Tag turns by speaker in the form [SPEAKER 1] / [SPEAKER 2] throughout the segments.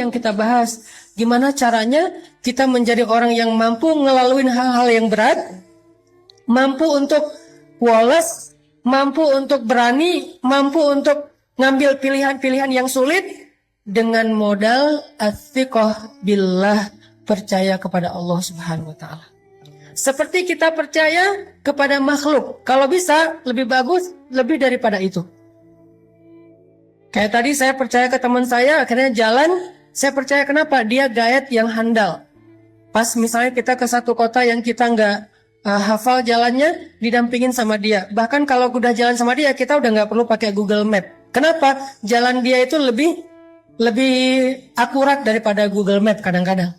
[SPEAKER 1] yang kita bahas. Gimana caranya kita menjadi orang yang mampu ngelaluin hal-hal yang berat, mampu untuk woles, mampu untuk berani, mampu untuk ngambil pilihan-pilihan yang sulit dengan modal ats-tsiqah billah, percaya kepada Allah Subhanahu wa taala. Seperti kita percaya kepada makhluk, kalau bisa lebih bagus lebih daripada itu. Kayak tadi saya percaya ke teman saya, akhirnya jalan, saya percaya kenapa? Dia guide yang handal. Pas misalnya kita ke satu kota yang kita nggak hafal jalannya, didampingin sama dia. Bahkan kalau udah jalan sama dia, kita udah nggak perlu pakai Google Map. Kenapa? Jalan dia itu lebih akurat daripada Google Map kadang-kadang.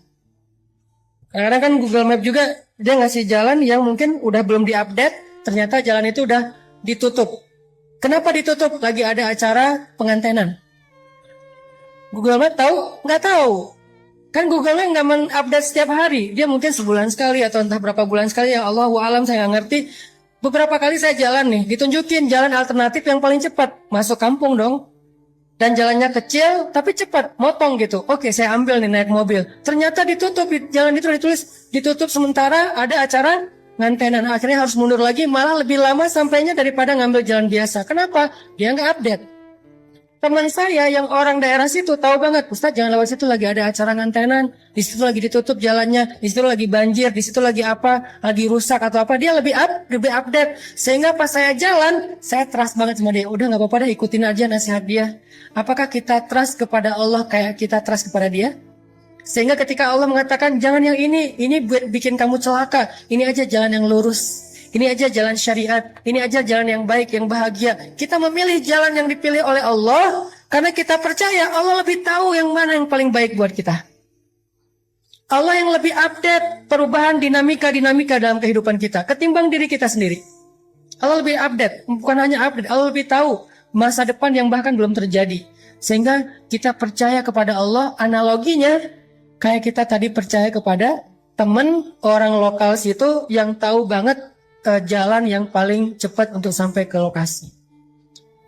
[SPEAKER 1] Kadang-kadang kan Google Map juga dia ngasih jalan yang mungkin udah belum diupdate, ternyata jalan itu udah ditutup. Kenapa ditutup? Lagi ada acara pengantenan. Google Map tahu? Nggak tahu. Kan Google Map nggak mengupdate setiap hari. Dia mungkin sebulan sekali atau entah berapa bulan sekali. Ya Allahu alam, saya nggak ngerti. Beberapa kali saya jalan nih, ditunjukin jalan alternatif yang paling cepat. Masuk kampung dong. Dan jalannya kecil tapi cepat, motong gitu. Oke, saya ambil nih naik mobil. Ternyata ditutup, jalan itu ditulis ditutup sementara ada acara ngantenan. Akhirnya harus mundur lagi, malah lebih lama sampainya daripada ngambil jalan biasa. Kenapa? Dia nggak update. Teman saya yang orang daerah situ tahu banget, Ustaz jangan lewat situ, lagi ada acara ngantenan, di situ lagi ditutup jalannya, di situ lagi banjir, di situ lagi apa, lagi rusak atau apa. Dia lebih update. Sehingga pas saya jalan, saya trust banget sama dia. Udah nggak apa-apa deh, ikutin aja nasihat dia. Apakah kita trust kepada Allah kayak kita trust kepada dia? Sehingga ketika Allah mengatakan jangan yang ini buat bikin kamu celaka, ini aja jalan yang lurus. Ini aja jalan syariat, ini aja jalan yang baik, yang bahagia. Kita memilih jalan yang dipilih oleh Allah karena kita percaya Allah lebih tahu yang mana yang paling baik buat kita. Allah yang lebih update perubahan dinamika dalam kehidupan kita ketimbang diri kita sendiri. Allah lebih update, bukan hanya update, Allah lebih tahu masa depan yang bahkan belum terjadi. Sehingga kita percaya kepada Allah, analoginya kayak kita tadi percaya kepada teman orang lokal situ yang tahu banget jalan yang paling cepat untuk sampai ke lokasi.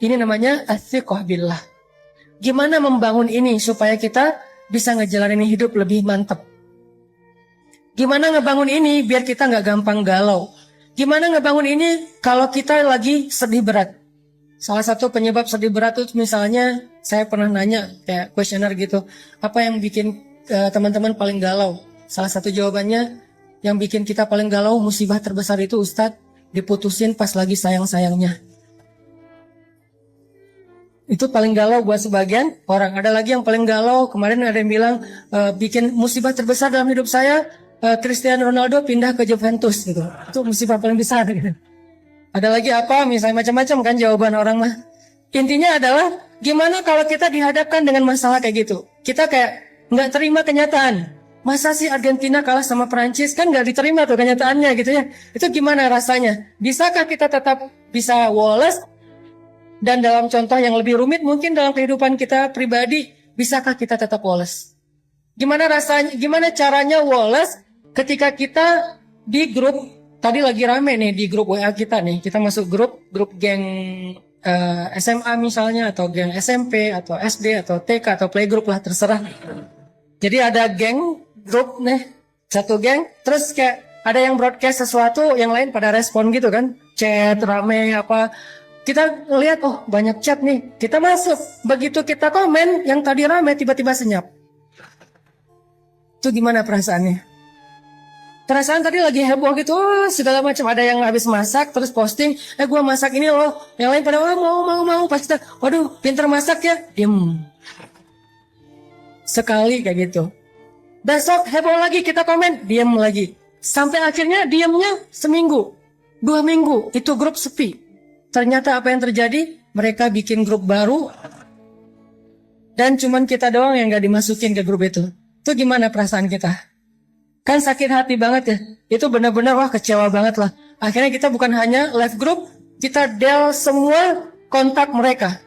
[SPEAKER 1] Ini namanya ats-tsiqah billah. Gimana membangun ini supaya kita bisa ngejalanin hidup lebih mantap? Gimana ngebangun ini biar kita nggak gampang galau? Gimana ngebangun ini kalau kita lagi sedih berat? Salah satu penyebab sedih berat itu misalnya saya pernah nanya kayak kuesioner gitu, apa yang bikin teman-teman paling galau? Salah satu jawabannya, yang bikin kita paling galau, musibah terbesar itu Ustadz, diputusin pas lagi sayang-sayangnya. Itu paling galau buat sebagian orang. Ada lagi yang paling galau, kemarin ada yang bilang, bikin musibah terbesar dalam hidup saya, Cristiano Ronaldo pindah ke Juventus gitu. Itu musibah paling besar gitu. Ada lagi apa, misalnya macam-macam kan jawaban orang mah. Intinya adalah, gimana kalau kita dihadapkan dengan masalah kayak gitu. Kita kayak nggak terima kenyataan. Masa sih Argentina kalah sama Perancis? Kan nggak diterima tuh kenyataannya gitu ya. Itu gimana rasanya? Bisakah kita tetap bisa woles? Dan dalam contoh yang lebih rumit mungkin dalam kehidupan kita pribadi, bisakah kita tetap woles? Gimana rasanya? Gimana caranya woles ketika kita di grup, tadi lagi rame nih di grup WA kita nih. Kita masuk grup geng SMA misalnya, atau geng SMP, atau SD, atau TK, atau playgroup lah, terserah. Jadi ada grup nih, satu geng, terus kayak ada yang broadcast sesuatu, yang lain pada respon gitu kan, chat rame apa, kita ngeliat oh banyak chat nih, kita masuk, begitu kita komen yang tadi rame tiba-tiba senyap. Itu gimana perasaannya? Perasaan tadi lagi heboh gitu, segala macam, ada yang habis masak terus posting, gua masak ini loh, yang lain pada mau, pas kita, waduh pinter masak ya, diem. Sekali kayak gitu. Besok heboh lagi kita komen, diam lagi. Sampai akhirnya diamnya seminggu, 2 minggu, itu grup sepi. Ternyata apa yang terjadi? Mereka bikin grup baru dan cuman kita doang yang gak dimasukin ke grup itu. Itu gimana perasaan kita? Kan sakit hati banget ya. Itu benar-benar wah kecewa banget lah. Akhirnya kita bukan hanya live group, kita del semua kontak mereka.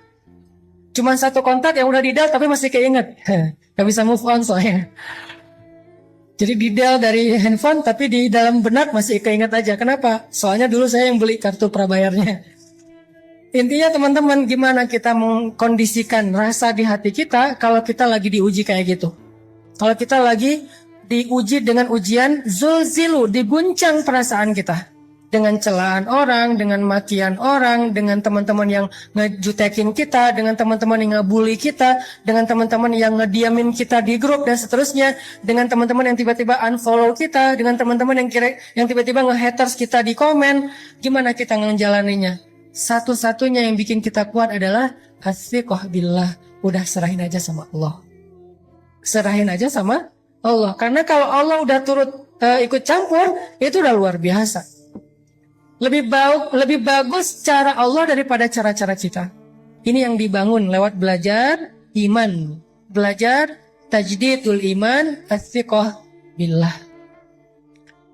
[SPEAKER 1] Cuman satu kontak yang udah di del tapi masih keinget. Gak bisa move on soalnya. Jadi di del dari handphone tapi di dalam benak masih keinget aja. Kenapa? Soalnya dulu saya yang beli kartu prabayarnya. Intinya teman-teman, gimana kita mengkondisikan rasa di hati kita kalau kita lagi diuji kayak gitu. Kalau kita lagi diuji dengan ujian zulzilu, diguncang perasaan kita. Dengan celaan orang, dengan makian orang, dengan teman-teman yang ngejutekin kita, dengan teman-teman yang ngebully kita, dengan teman-teman yang ngediamin kita di grup dan seterusnya, dengan teman-teman yang tiba-tiba unfollow kita, dengan teman-teman yang tiba-tiba nge-haters kita di komen. Gimana kita ngejalaninya? Satu-satunya yang bikin kita kuat adalah athiqah billah. Udah serahin aja sama Allah. Serahin aja sama Allah. Karena kalau Allah udah turut ikut campur, itu udah luar biasa. Lebih bagus cara Allah daripada cara-cara kita. Ini yang dibangun lewat belajar iman. Belajar tajdidul iman, athiqah billah.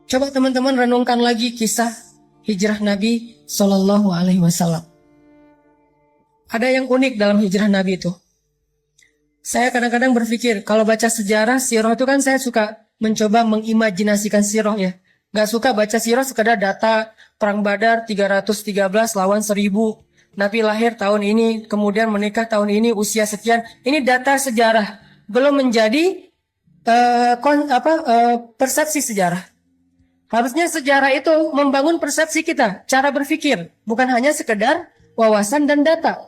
[SPEAKER 1] Coba teman-teman renungkan lagi kisah hijrah Nabi Sallallahu Alaihi Wasallam. Ada yang unik dalam hijrah Nabi itu. Saya kadang-kadang berpikir, kalau baca sejarah sirah itu kan saya suka mencoba mengimajinasikan sirah ya. Gak suka baca sirah sekedar data perang Badar 313 lawan 1000. Nabi lahir tahun ini, kemudian menikah tahun ini, usia sekian. Ini data sejarah, belum menjadi persepsi sejarah. Harusnya sejarah itu membangun persepsi kita, cara berpikir, bukan hanya sekedar wawasan dan data.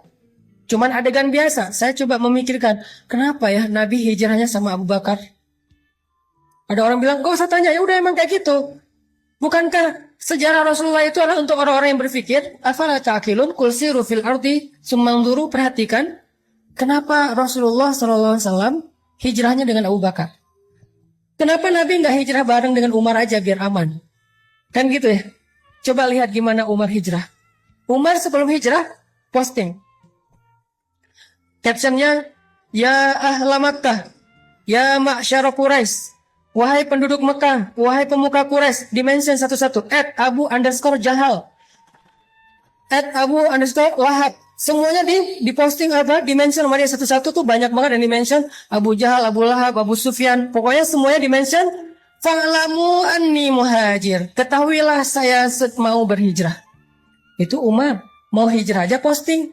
[SPEAKER 1] Cuman adegan biasa. Saya coba memikirkan, kenapa ya Nabi hijrahnya sama Abu Bakar? Ada orang bilang, gak usah tanya, ya udah emang kayak gitu. Bukankah sejarah Rasulullah itu adalah untuk orang-orang yang berpikir? Afala ta'qilun qul siru fil ardi summanzuru, perhatikan kenapa Rasulullah SAW hijrahnya dengan Abu Bakar. Kenapa Nabi nggak hijrah bareng dengan Umar aja biar aman? Kan gitu ya. Coba lihat gimana Umar hijrah. Umar sebelum hijrah posting. Captionnya, ya ahla Makkah, ya ma'syara Quraisy. Wahai penduduk Mekah, wahai pemuka Quraisy, dimention satu-satu. @Abu_Jahal, @Abu_Lahab. Semuanya diposting apa? Dimention sama dia satu-satu tuh banyak banget yang dimention. Abu Jahal, Abu Lahab, Abu Sufyan. Pokoknya semuanya dimention. Fa'lamu anni muhajir. Ketahuilah saya mau berhijrah. Itu Umar. Mau hijrah aja posting.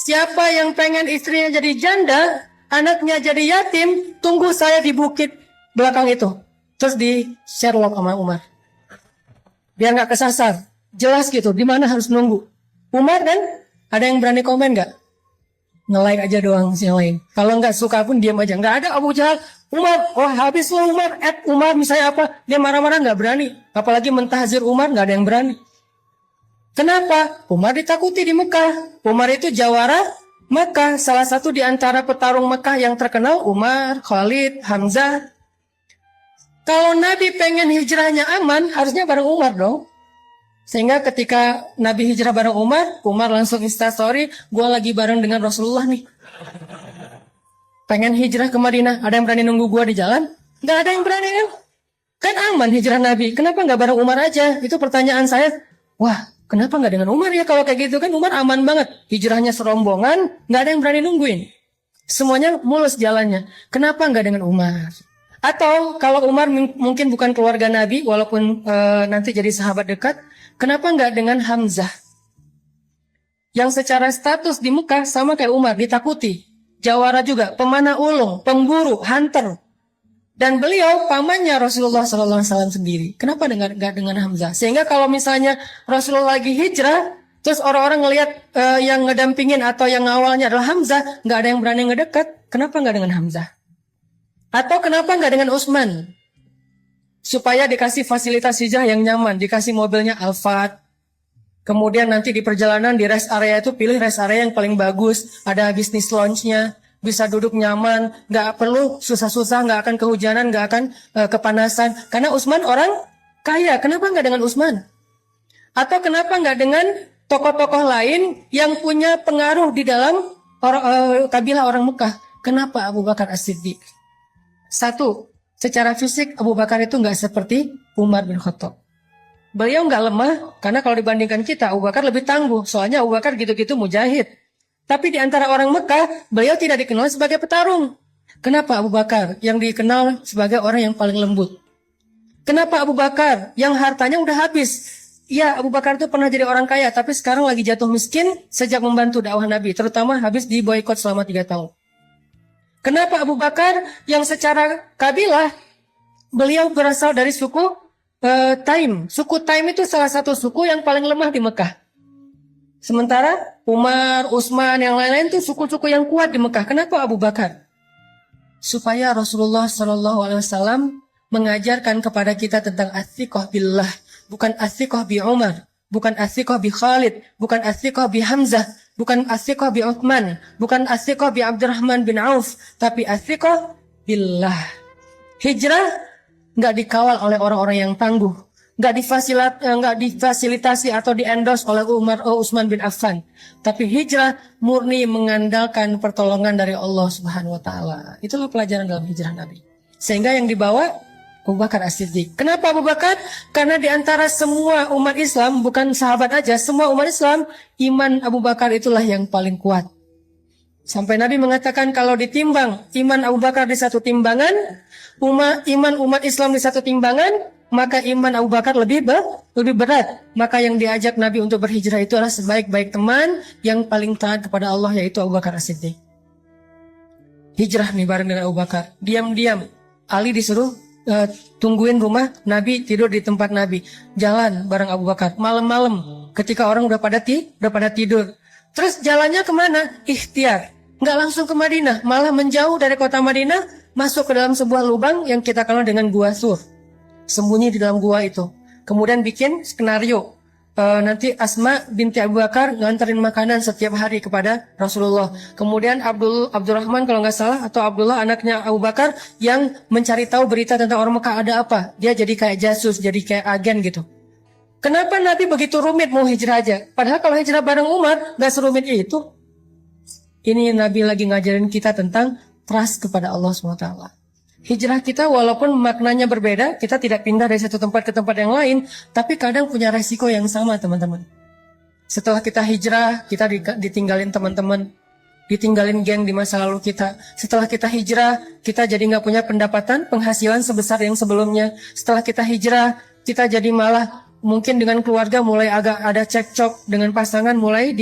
[SPEAKER 1] Siapa yang pengen istrinya jadi janda, anaknya jadi yatim, tunggu saya di bukit belakang itu. Terus di share log sama Umar. Biar gak kesasar. Jelas gitu, di mana harus nunggu. Umar kan, ada yang berani komen gak? Nge-like aja doang yang lain. Kalau gak suka pun diam aja. Gak ada Abu Jahal, Umar, wah habis lo Umar, Umar misalnya apa. Dia marah-marah gak berani. Apalagi mentahzir Umar, gak ada yang berani. Kenapa? Umar ditakuti di Mekah. Umar itu jawara Mekah. Salah satu di antara petarung Mekah yang terkenal, Umar, Khalid, Hamzah. Kalau Nabi pengen hijrahnya aman, harusnya bareng Umar dong. Sehingga ketika Nabi hijrah bareng Umar, Umar langsung instastory, gue lagi bareng dengan Rasulullah nih. Pengen hijrah ke Madinah, ada yang berani nunggu gue di jalan? Gak ada yang berani kan? Kan aman hijrah Nabi, kenapa gak bareng Umar aja? Itu pertanyaan saya. Wah, kenapa gak dengan Umar ya? Kalau kayak gitu kan Umar aman banget. Hijrahnya serombongan, gak ada yang berani nungguin. Semuanya mulus jalannya. Kenapa gak dengan Umar? Atau kalau Umar mungkin bukan keluarga Nabi, walaupun nanti jadi sahabat dekat, kenapa nggak dengan Hamzah? Yang secara status di Mekah sama kayak Umar, ditakuti. Jawara juga, pemanah ulung, pemburu, hunter. Dan beliau pamannya Rasulullah SAW sendiri. Kenapa nggak dengan Hamzah? Sehingga kalau misalnya Rasulullah lagi hijrah, terus orang-orang ngelihat yang ngedampingin atau yang ngawalnya adalah Hamzah, nggak ada yang berani ngedekat. Kenapa nggak dengan Hamzah? Atau kenapa nggak dengan Utsman? Supaya dikasih fasilitas hijrah yang nyaman, dikasih mobilnya Alphard. Kemudian nanti di perjalanan di rest area itu pilih rest area yang paling bagus, ada bisnis lounge-nya, bisa duduk nyaman, nggak perlu susah-susah, nggak akan kehujanan, nggak akan kepanasan. Karena Utsman orang kaya, kenapa nggak dengan Utsman? Atau kenapa nggak dengan tokoh-tokoh lain yang punya pengaruh di dalam kabilah orang Mekah? Kenapa Abu Bakar As-Siddiq? Satu, secara fisik Abu Bakar itu nggak seperti Umar bin Khattab. Beliau nggak lemah, karena kalau dibandingkan kita, Abu Bakar lebih tangguh. Soalnya Abu Bakar gitu-gitu mujahid. Tapi di antara orang Mekah, beliau tidak dikenal sebagai petarung. Kenapa Abu Bakar yang dikenal sebagai orang yang paling lembut? Kenapa Abu Bakar yang hartanya udah habis? Ya, Abu Bakar itu pernah jadi orang kaya, tapi sekarang lagi jatuh miskin sejak membantu dakwah Nabi. Terutama habis di boykot selama 3 tahun. Kenapa Abu Bakar yang secara kabilah beliau berasal dari suku Taim. Suku Taim itu salah satu suku yang paling lemah di Mekah. Sementara Umar, Utsman, yang lain-lain itu suku-suku yang kuat di Mekah. Kenapa Abu Bakar? Supaya Rasulullah SAW mengajarkan kepada kita tentang as-siqah billah, bukan as-siqah bi Umar, bukan as-siqah bi Khalid, bukan as-siqah bi Hamzah, bukan as-siqah bi Uthman, bukan as-siqah bi Abdurrahman bin Auf, tapi as-siqah billah. Hijrah nggak dikawal oleh orang-orang yang tangguh, nggak difasilitasi atau di-endorse oleh Utsman bin Affan, tapi hijrah murni mengandalkan pertolongan dari Allah Subhanahu wa taala. Itulah pelajaran dalam hijrah Nabi. Sehingga yang dibawa Abu Bakar As-Siddiq. Kenapa Abu Bakar? Karena di antara semua umat Islam, bukan sahabat aja, semua umat Islam, iman Abu Bakar itulah yang paling kuat. Sampai Nabi mengatakan kalau ditimbang iman Abu Bakar di satu timbangan, iman umat Islam di satu timbangan, maka iman Abu Bakar lebih berat. Maka yang diajak Nabi untuk berhijrah itu adalah sebaik-baik teman yang paling taat kepada Allah, yaitu Abu Bakar As-Siddiq. Hijrah nih bareng dengan Abu Bakar. Diam-diam Ali disuruh tungguin rumah Nabi, tidur di tempat Nabi. Jalan bareng Abu Bakar malam-malam ketika orang udah pada tidur. Terus jalannya kemana? Ikhtiar. Nggak langsung ke Madinah, malah menjauh dari kota Madinah, masuk ke dalam sebuah lubang yang kita kenal dengan Gua Sur. Sembunyi di dalam gua itu. Kemudian bikin skenario. Nanti Asma binti Abu Bakar nganterin makanan setiap hari kepada Rasulullah. Kemudian Abdurrahman kalau nggak salah, atau Abdullah anaknya Abu Bakar, yang mencari tahu berita tentang orang Mekah ada apa. Dia jadi kayak jasus, jadi kayak agen gitu. Kenapa Nabi begitu rumit mau hijrah aja? Padahal kalau hijrah bareng Umar nggak serumit itu. Ini Nabi lagi ngajarin kita tentang trust kepada Allah SWT. Hijrah kita walaupun maknanya berbeda, kita tidak pindah dari satu tempat ke tempat yang lain, tapi kadang punya resiko yang sama, teman-teman. Setelah kita hijrah, kita ditinggalin teman-teman, ditinggalin geng di masa lalu kita. Setelah kita hijrah, kita jadi nggak punya pendapatan, penghasilan sebesar yang sebelumnya. Setelah kita hijrah, kita jadi malah mungkin dengan keluarga mulai agak ada cekcok, dengan pasangan mulai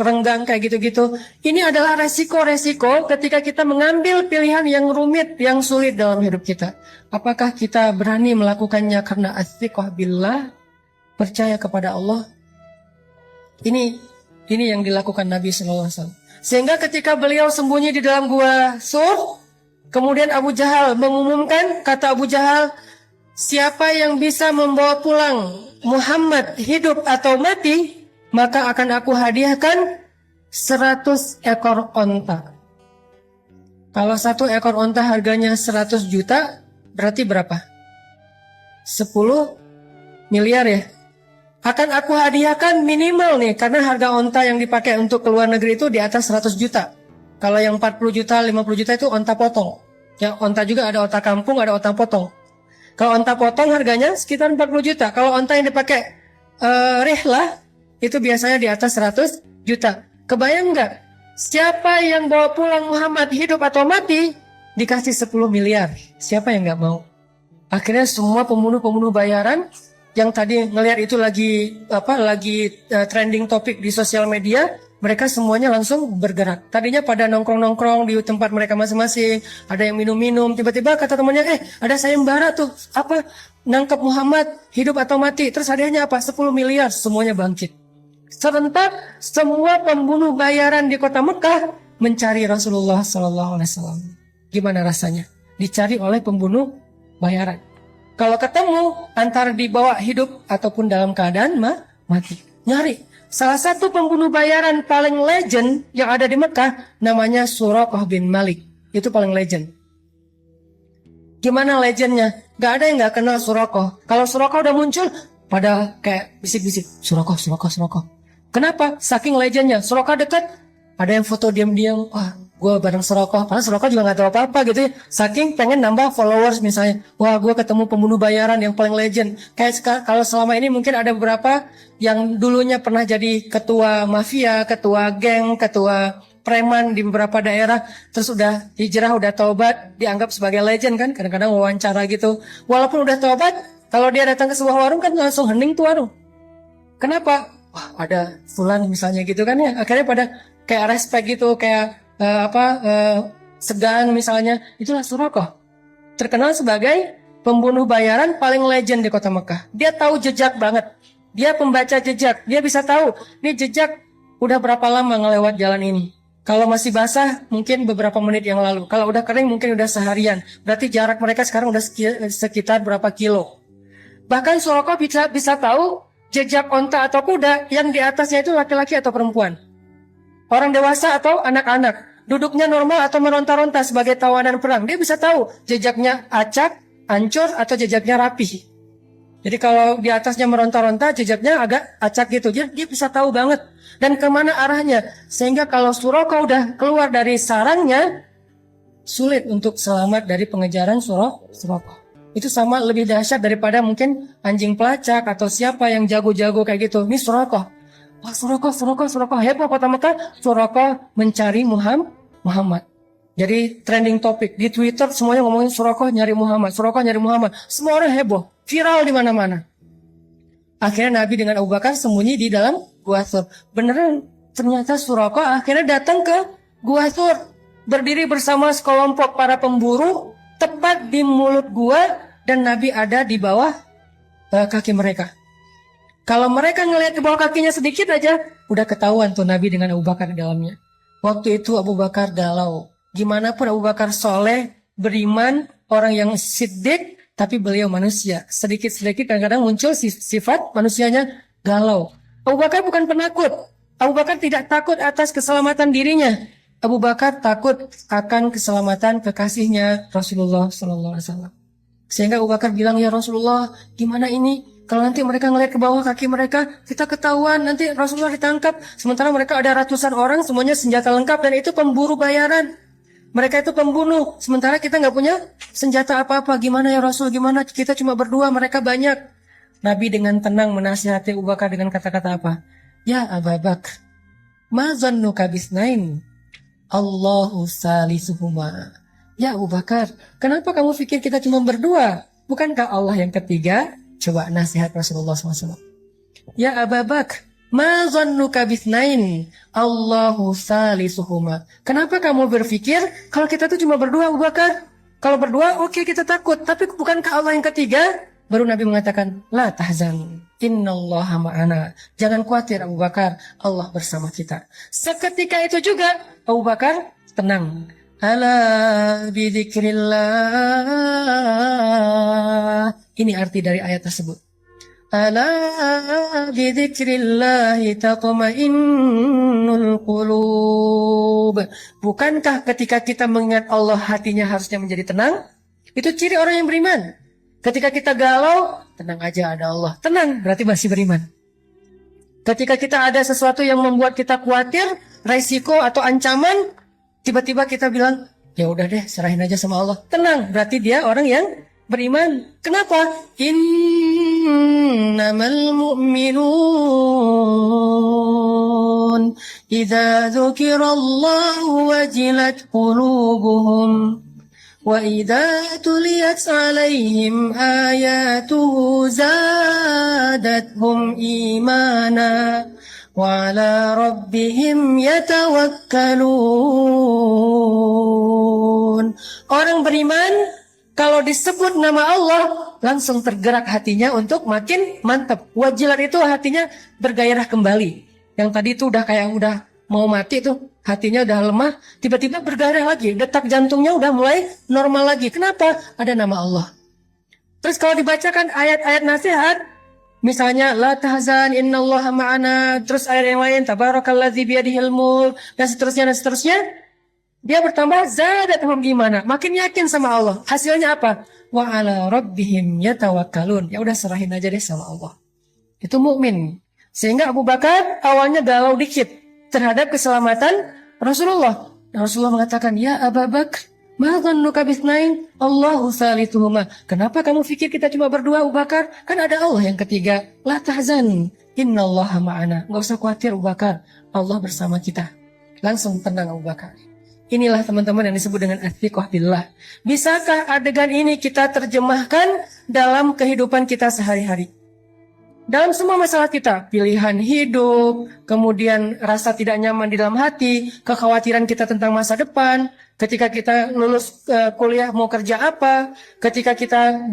[SPEAKER 1] renggang kayak gitu-gitu. Ini adalah resiko-resiko ketika kita mengambil pilihan yang rumit, yang sulit dalam hidup kita. Apakah kita berani melakukannya karena as-siqah billah, percaya kepada Allah? Ini yang dilakukan Nabi SAW. Sehingga ketika beliau sembunyi di dalam gua Sur, kemudian Abu Jahal mengumumkan, kata Abu Jahal, siapa yang bisa membawa pulang Muhammad hidup atau mati, maka akan aku hadiahkan 100 ekor onta. Kalau satu ekor onta harganya 100 juta, berarti berapa? 10 miliar ya. Akan aku hadiahkan minimal nih, karena harga onta yang dipakai untuk ke luar negeri itu di atas 100 juta. Kalau yang 40 juta, 50 juta itu onta potong. Ya, onta juga ada onta kampung, ada onta potong. Kalau onta potong harganya sekitar 40 juta. Kalau onta yang dipakai rihlah itu biasanya di atas 100 juta. Kebayang nggak? Siapa yang bawa pulang Muhammad hidup atau mati dikasih 10 miliar. Siapa yang nggak mau? Akhirnya semua pembunuh-pembunuh bayaran yang tadi ngelihat itu lagi trending topik di sosial media, mereka semuanya langsung bergerak. Tadinya pada nongkrong-nongkrong di tempat mereka masing-masing, ada yang minum-minum, tiba-tiba kata temannya, ada sayembara tuh, nangkep Muhammad, hidup atau mati, terus hadiahnya apa? 10 miliar, semuanya bangkit. Serentak, semua pembunuh bayaran di kota Mekah mencari Rasulullah SAW. Gimana rasanya? Dicari oleh pembunuh bayaran. Kalau ketemu, antara dibawa hidup ataupun dalam keadaan mati. Nyari. Salah satu pembunuh bayaran paling legend yang ada di Mekah namanya Suraqah bin Malik. Itu paling legend. Gimana legendnya? Gak ada yang gak kenal Suraqah. Kalau Suraqah udah muncul, pada kayak bisik-bisik, Suraqah. Kenapa? Saking legendnya. Suraqah dekat, ada yang foto diam-diam. Wah, gue bareng Suraqah. Padahal Suraqah juga gak tahu apa-apa gitu ya. Saking pengen nambah followers misalnya. Wah, gue ketemu pembunuh bayaran yang paling legend. Kayak kalau selama ini mungkin ada beberapa yang dulunya pernah jadi ketua mafia, ketua geng, ketua preman di beberapa daerah. Terus udah hijrah, udah taubat, dianggap sebagai legend kan. Kadang-kadang wawancara gitu. Walaupun udah taubat, kalau dia datang ke sebuah warung kan langsung hening tuh warung. Kenapa? Wah, ada fulan misalnya gitu kan ya. Akhirnya pada kayak respect gitu, kayak segan misalnya, itulah Suraqah. Terkenal sebagai pembunuh bayaran paling legend di kota Mekah. Dia tahu jejak banget. Dia pembaca jejak. Dia bisa tahu, ini jejak udah berapa lama ngelewat jalan ini. Kalau masih basah, mungkin beberapa menit yang lalu. Kalau udah kering, mungkin udah seharian. Berarti jarak mereka sekarang udah sekitar berapa kilo. Bahkan Suraqah bisa tahu jejak onta atau kuda yang di atasnya itu laki-laki atau perempuan. Orang dewasa atau anak-anak. Duduknya normal atau meronta-ronta sebagai tawanan perang. Dia bisa tahu jejaknya acak, hancur, atau jejaknya rapi. Jadi kalau di atasnya meronta-ronta, jejaknya agak acak gitu. Dia bisa tahu banget. Dan kemana arahnya. Sehingga kalau Suraqah udah keluar dari sarangnya, sulit untuk selamat dari pengejaran Suraqah. Itu sama lebih dahsyat daripada mungkin anjing pelacak atau siapa yang jago-jago kayak gitu. Ini Suraqah. Wah, Suraqah. Hebat kota Mekah. Suraqah mencari Muhammad. Jadi trending topik di Twitter semuanya ngomongin Suraqah nyari Muhammad. Semua orang heboh, viral di mana-mana. Akhirnya Nabi dengan Abu Bakar sembunyi di dalam Gua Thur. Beneran ternyata Suraqah akhirnya datang ke Gua Thur, berdiri bersama sekelompok para pemburu tepat di mulut gua, dan Nabi ada di bawah kaki mereka. Kalau mereka ngelihat ke bawah kakinya sedikit aja, udah ketahuan tuh Nabi dengan Abu Bakar di dalamnya. Waktu itu Abu Bakar galau. Gimana pun Abu Bakar soleh, beriman, orang yang siddiq, tapi beliau manusia. Sedikit-sedikit kadang-kadang muncul sifat manusianya galau. Abu Bakar bukan penakut. Abu Bakar tidak takut atas keselamatan dirinya. Abu Bakar takut akan keselamatan kekasihnya Rasulullah SAW. Sehingga Abu Bakar bilang, ya Rasulullah, gimana ini? Kalau nanti mereka ngeliat ke bawah kaki mereka, kita ketahuan, nanti Rasulullah ditangkap. Sementara mereka ada ratusan orang, semuanya senjata lengkap, dan itu pemburu bayaran. Mereka itu pembunuh, sementara kita nggak punya senjata apa-apa. Gimana ya Rasul, gimana? Kita cuma berdua, mereka banyak. Nabi dengan tenang menasihati Abu Bakar dengan kata-kata apa? Ya Abu Bakar, ma zannuka bisnain? Allahu salisuhuma. Ya Abu Bakar, kenapa kamu pikir kita cuma berdua? Bukankah Allah yang ketiga? Coba nasihat Rasulullah SAW. Ya Abu Bakar, ma zannuka bisnain? Allahu salisuhuma. Kenapa kamu berpikir kalau kita tuh cuma berdua, Abu Bakar? Kalau berdua, oke, kita takut. Tapi bukankah Allah yang ketiga? Baru Nabi mengatakan, la tahzan, innallaha ma'ana. Jangan khawatir Abu Bakar, Allah bersama kita. Seketika itu juga Abu Bakar tenang. Ala bidzikrillah. Ini arti dari ayat tersebut. Ala bidzikrillahi tatma'innul qulub. Bukankah ketika kita mengingat Allah hatinya harusnya menjadi tenang? Itu ciri orang yang beriman. Ketika kita galau, tenang aja ada Allah. Tenang, berarti masih beriman. Ketika kita ada sesuatu yang membuat kita khawatir, resiko atau ancaman, tiba-tiba kita bilang, ya udah deh, serahin aja sama Allah. Tenang, berarti dia orang yang beriman. Kenapa? Innamal mu'minun idza dzukirallahu wajilat qulubuhum wa idza tuliyat 'alaihim ayatuhu zadatuhum imana wa 'ala rabbihim yatawakkalun. Orang beriman kalau disebut nama Allah langsung tergerak hatinya untuk makin mantap. Wajilat itu hatinya bergairah kembali. Yang tadi itu udah kayak udah mau mati tuh, hatinya udah lemah, tiba-tiba bergairah lagi, detak jantungnya udah mulai normal lagi. Kenapa? Ada nama Allah. Terus kalau dibacakan ayat-ayat nasihat, misalnya la tahzan innallaha ma'ana, terus ayat yang lain tabarakalladzi biyadihil mulk, dan seterusnya, dia bertambah zadatuhum gimana? Makin yakin sama Allah. Hasilnya apa? Wa 'ala rabbihim yatawakkalun. Ya udah serahin aja deh sama Allah. Itu mukmin. Sehingga Abu Bakar awalnya galau dikit terhadap keselamatan Rasulullah. Rasulullah mengatakan, ya Abu Bakar, ma dhannuka bisnain? Allahu salisuhuma. Kenapa kamu pikir kita cuma berdua, Abu Bakar? Kan ada Allah yang ketiga. La tahzan, innallaha ma'ana. Gak usah khawatir Abu Bakar, Allah bersama kita. Langsung tenang Abu Bakar. Inilah teman-teman yang disebut dengan athiqah billah. Bisakah adegan ini kita terjemahkan dalam kehidupan kita sehari-hari? Dalam semua masalah kita, pilihan hidup, kemudian rasa tidak nyaman di dalam hati, kekhawatiran kita tentang masa depan, ketika kita lulus kuliah mau kerja apa, ketika kita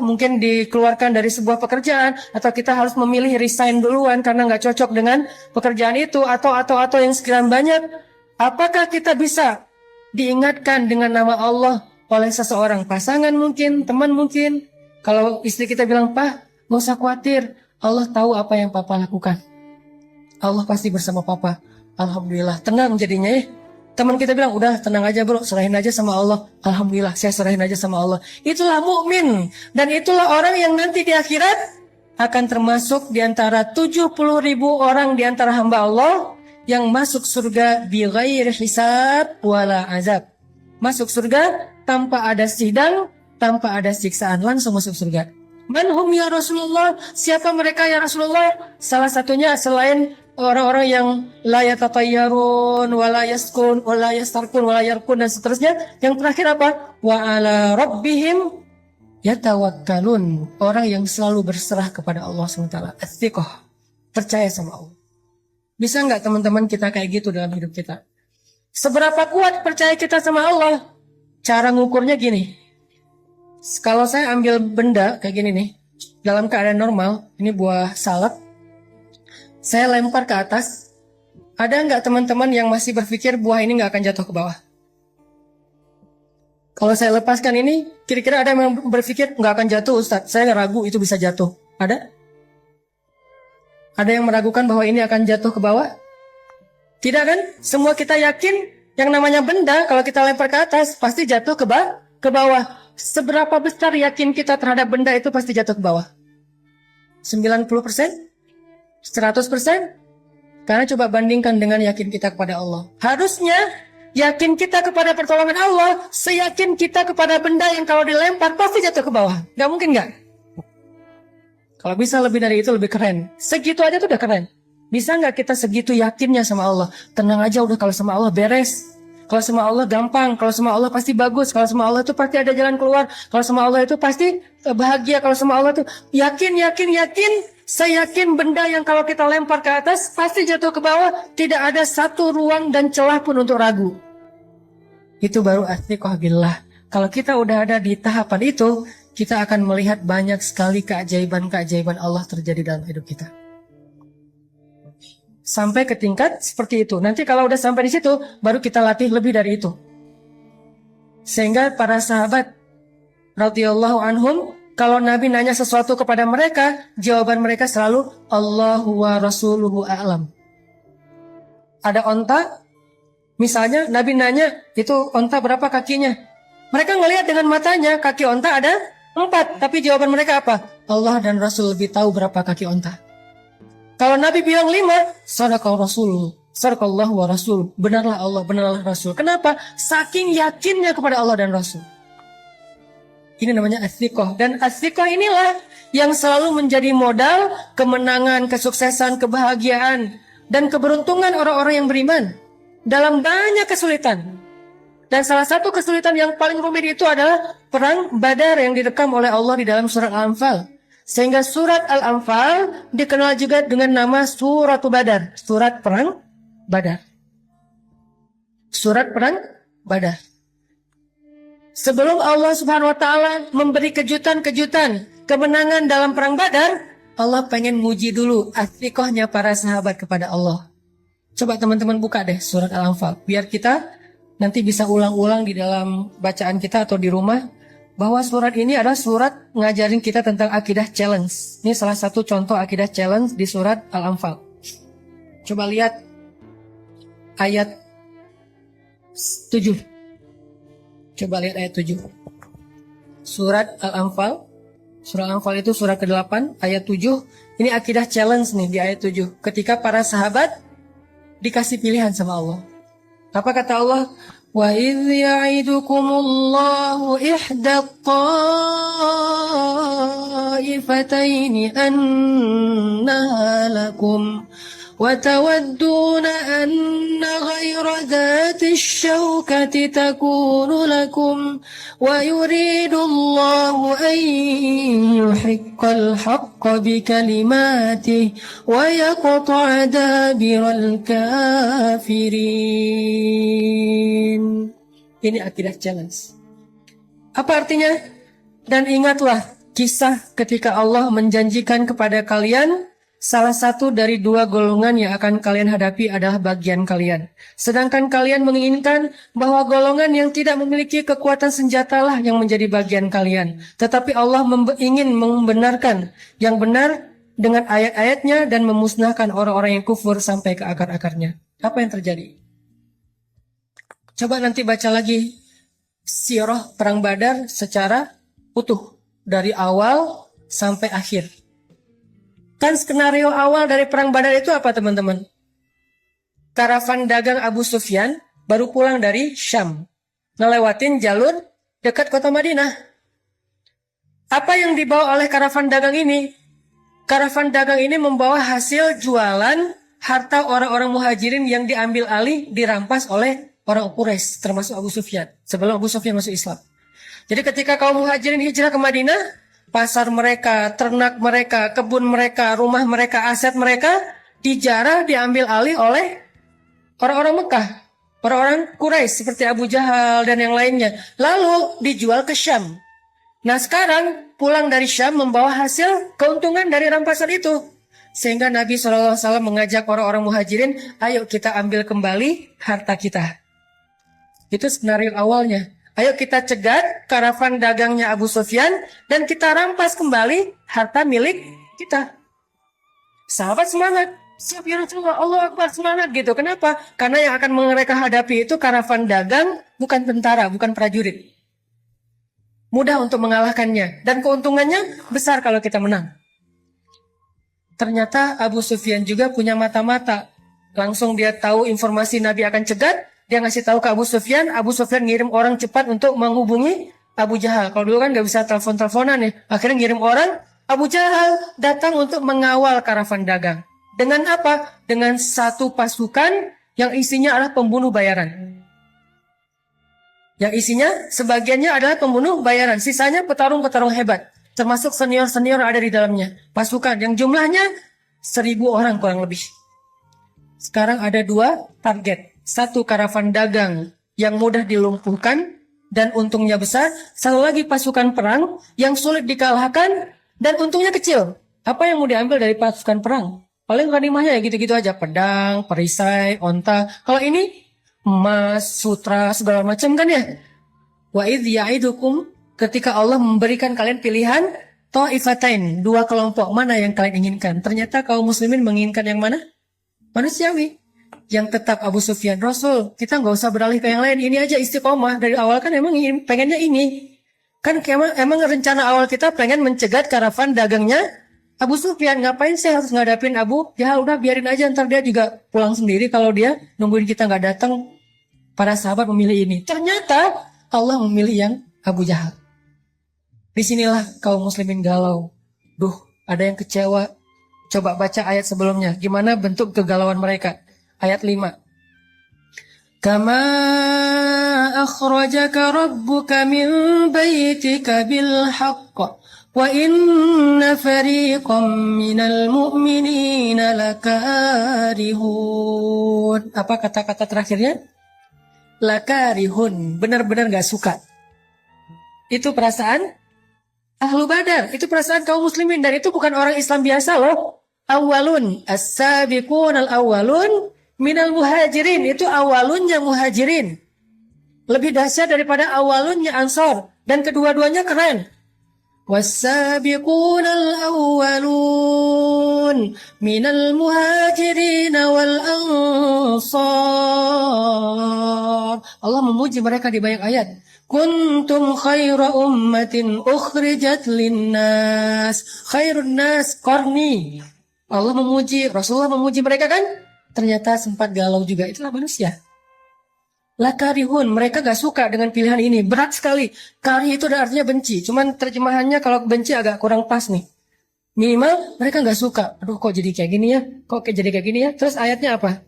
[SPEAKER 1] mungkin dikeluarkan dari sebuah pekerjaan, atau kita harus memilih resign duluan karena nggak cocok dengan pekerjaan itu, atau yang sekian banyak, apakah kita bisa diingatkan dengan nama Allah oleh seseorang, pasangan mungkin, teman mungkin. Kalau istri kita bilang, "Pak, gak usah khawatir, Allah tahu apa yang papa lakukan. Allah pasti bersama papa." Alhamdulillah, tenang jadinya ya. Teman kita bilang, "Udah tenang aja bro, serahin aja sama Allah." Alhamdulillah, saya serahin aja sama Allah. Itulah mukmin, dan itulah orang yang nanti di akhirat akan termasuk di antara 70.000 orang di antara hamba Allah yang masuk surga bi ghairi hisab wala azab. Masuk surga tanpa ada sidang, tanpa ada siksaan, langsung masuk surga. Manhum ya Rasulullah, siapa mereka ya Rasulullah? Salah satunya selain orang-orang yang la yatatayyarun, wala yaskun, wala yastarkun, wala yarkun, dan seterusnya. Yang terakhir apa? Wa ala rabbihim yatawakkalun. Orang yang selalu berserah kepada Allah SWT. Ats-tsiqah, percaya sama Allah. Bisa nggak teman-teman kita kayak gitu dalam hidup kita? Seberapa kuat percaya kita sama Allah? Cara ngukurnya gini. Kalau saya ambil benda kayak gini nih, dalam keadaan normal, ini buah salak, saya lempar ke atas, ada nggak teman-teman yang masih berpikir buah ini nggak akan jatuh ke bawah? Kalau saya lepaskan ini, kira-kira ada yang berpikir nggak akan jatuh Ustadz, saya ragu itu bisa jatuh. Ada? Ada yang meragukan bahwa ini akan jatuh ke bawah? Tidak kan? Semua kita yakin yang namanya benda kalau kita lempar ke atas pasti jatuh ke bawah. Seberapa besar yakin kita terhadap benda itu pasti jatuh ke bawah? 90%? 100%? Karena coba bandingkan dengan yakin kita kepada Allah. Harusnya yakin kita kepada pertolongan Allah seyakin kita kepada benda yang kalau dilempar pasti jatuh ke bawah. Gak mungkin gak? Kalau bisa lebih dari itu lebih keren. Segitu aja tuh udah keren. Bisa gak kita segitu yakinnya sama Allah? Tenang aja udah, kalau sama Allah beres. Kalau sama Allah gampang, kalau sama Allah pasti bagus, kalau sama Allah itu pasti ada jalan keluar, kalau sama Allah itu pasti bahagia, kalau sama Allah itu yakin, saya yakin benda yang kalau kita lempar ke atas pasti jatuh ke bawah, tidak ada satu ruang dan celah pun untuk ragu. Itu baru ats-tsiqah billah. Kalau kita udah ada di tahapan itu, kita akan melihat banyak sekali keajaiban-keajaiban Allah terjadi dalam hidup kita. Sampai ke tingkat seperti itu. Nanti kalau udah sampai di situ, baru kita latih lebih dari itu. Sehingga para sahabat radhiyallahu anhum, kalau Nabi nanya sesuatu kepada mereka, jawaban mereka selalu Allahu wa rasuluhu a'lam. Ada onta, misalnya Nabi nanya, itu onta berapa kakinya? Mereka ngelihat dengan matanya, kaki onta ada 4. Tapi jawaban mereka apa? Allah dan Rasul lebih tahu berapa kaki onta. Kalau Nabi bilang 5, sadaqallahu wa rasul, benarlah Allah, benarlah Rasul. Kenapa? Saking yakinnya kepada Allah dan Rasul. Ini namanya ats-tsiqah. Dan ats-tsiqah inilah yang selalu menjadi modal kemenangan, kesuksesan, kebahagiaan, dan keberuntungan orang-orang yang beriman dalam banyak kesulitan. Dan salah satu kesulitan yang paling rumit itu adalah perang Badar yang direkam oleh Allah di dalam surat Al-Anfal. Sehingga surat Al-Anfal dikenal juga dengan nama Suratul Badar. Surat Perang Badar. Surat Perang Badar. Sebelum Allah Subhanahu wa Ta'ala memberi kejutan-kejutan kemenangan dalam Perang Badar, Allah pengen nguji dulu ats-tsiqahnya para sahabat kepada Allah. Coba teman-teman buka deh surat Al-Anfal. Biar kita nanti bisa ulang-ulang di dalam bacaan kita atau di rumah. Bahwa surat ini adalah surat ngajarin kita tentang akidah challenge. Ini salah satu contoh akidah challenge di surat Al-Anfal. Coba lihat ayat 7. Coba lihat ayat 7. Surat Al-Anfal. Surat Al-Anfal itu surat ke-8 ayat 7. Ini akidah challenge nih di ayat 7. Ketika para sahabat dikasih pilihan sama Allah. Apa kata Allah? وَإِذْ يَعِدُكُمُ اللَّهُ إِحْدَى الطَّائِفَتَيْنِ أَنَّهَا لَكُمْ وتودون أن غير ذات الشوكة تكون لكم ويريد الله أن يحق الحق بكلماته ويقطع دابر الكافرين. Ini akidah challenge. Apa artinya? Dan ingatlah kisah ketika Allah menjanjikan kepada kalian salah satu dari dua golongan yang akan kalian hadapi adalah bagian kalian. Sedangkan kalian menginginkan bahwa golongan yang tidak memiliki kekuatan senjatalah yang menjadi bagian kalian. Tetapi Allah ingin membenarkan yang benar dengan ayat-ayatnya dan memusnahkan orang-orang yang kufur sampai ke akar-akarnya. Apa yang terjadi? Coba nanti baca lagi sirah Perang Badar secara utuh. Dari awal sampai akhir. Kan skenario awal dari Perang Badar itu apa teman-teman? Karavan dagang Abu Sufyan baru pulang dari Syam. Ngelewatin jalur dekat kota Madinah. Apa yang dibawa oleh karavan dagang ini? Karavan dagang ini membawa hasil jualan harta orang-orang muhajirin yang diambil alih, dirampas oleh orang Quraisy, termasuk Abu Sufyan. Sebelum Abu Sufyan masuk Islam. Jadi ketika kaum muhajirin hijrah ke Madinah, pasar mereka, ternak mereka, kebun mereka, rumah mereka, aset mereka dijarah, diambil alih oleh orang-orang Mekah, orang-orang Quraisy seperti Abu Jahal dan yang lainnya. Lalu dijual ke Syam. Nah sekarang pulang dari Syam membawa hasil keuntungan dari rampasan itu. Sehingga Nabi SAW mengajak orang-orang muhajirin, ayo kita ambil kembali harta kita. Itu skenario awalnya. Ayo kita cegat karavan dagangnya Abu Sufyan dan kita rampas kembali harta milik kita. Sahabat semangat. Siap ya Rasulullah, Allah Akbar, semangat gitu. Kenapa? Karena yang akan mereka hadapi itu karavan dagang, bukan tentara, bukan prajurit. Mudah untuk mengalahkannya. Dan keuntungannya besar kalau kita menang. Ternyata Abu Sufyan juga punya mata-mata. Langsung dia tahu informasi Nabi akan cegat. Dia ngasih tahu ke Abu Sufyan ngirim orang cepat untuk menghubungi Abu Jahal. Kalau dulu kan nggak bisa telepon-teleponan ya. Akhirnya ngirim orang, Abu Jahal datang untuk mengawal karavan dagang. Dengan apa? Dengan satu pasukan yang isinya adalah pembunuh bayaran. Yang isinya sebagiannya adalah pembunuh bayaran. Sisanya petarung-petarung hebat. Termasuk senior-senior ada di dalamnya. Pasukan yang jumlahnya 1.000 orang kurang lebih. Sekarang ada dua target. Satu karavan dagang yang mudah dilumpuhkan dan untungnya besar. Satu lagi pasukan perang yang sulit dikalahkan dan untungnya kecil. Apa yang mau diambil dari pasukan perang? Paling ghanimahnya ya gitu-gitu aja. Pedang, perisai, onta. Kalau ini emas, sutra, segala macam kan ya. Wa idh ya'idukum, ketika Allah memberikan kalian pilihan ta'ifatain, dua kelompok, mana yang kalian inginkan? Ternyata kaum muslimin menginginkan yang mana? Manusiawi. Yang tetap Abu Sufyan, Rasul, kita nggak usah beralih ke yang lain, ini aja istiqomah. Dari awal kan emang pengennya ini. Kan emang rencana awal kita pengen mencegat karavan dagangnya Abu Sufyan. Ngapain sih harus ngadapin Abu Jahal? Udah biarin aja, ntar dia juga pulang sendiri kalau dia nungguin kita nggak datang. Para sahabat memilih ini. Ternyata Allah memilih yang Abu Jahal. Disinilah kaum muslimin galau. Duh, ada yang kecewa. Coba baca ayat sebelumnya. Gimana bentuk kegalauan mereka? Ayat 5. Kama akhrajaka rabbuka min baitika bil haqq wa inna fariqam minal mu'minina lakarihun. Apa kata-kata terakhirnya? Lakarihun. Benar-benar gak suka. Itu perasaan Ahlu Badar. Itu perasaan kaum muslimin. Dan itu bukan orang Islam biasa loh. Awalun. As-sabiqun al-awalun minal muhajirin, itu awalunnya muhajirin. Lebih dahsyat daripada awalunnya ansor. Dan kedua-duanya keren. Was-sabiqun al-awwalun minal muhajirin wal ansar. Allah memuji mereka di banyak ayat. Kuntum khaira ummatin ukhrijat linnas. Khairun nas qarni. Allah memuji, Rasulullah memuji mereka kan? Ternyata sempat galau juga. Itulah manusia. Lakarihun, mereka gak suka dengan pilihan ini. Berat sekali. Kari itu artinya benci. Cuman terjemahannya kalau benci agak kurang pas nih. Minimal mereka nggak suka. Aduh kok jadi kayak gini ya? Kok kayak jadi kayak gini ya? Terus ayatnya apa?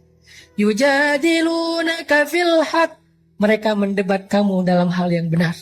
[SPEAKER 1] Yujadilunaka fil haq. Mereka mendebat kamu dalam hal yang benar.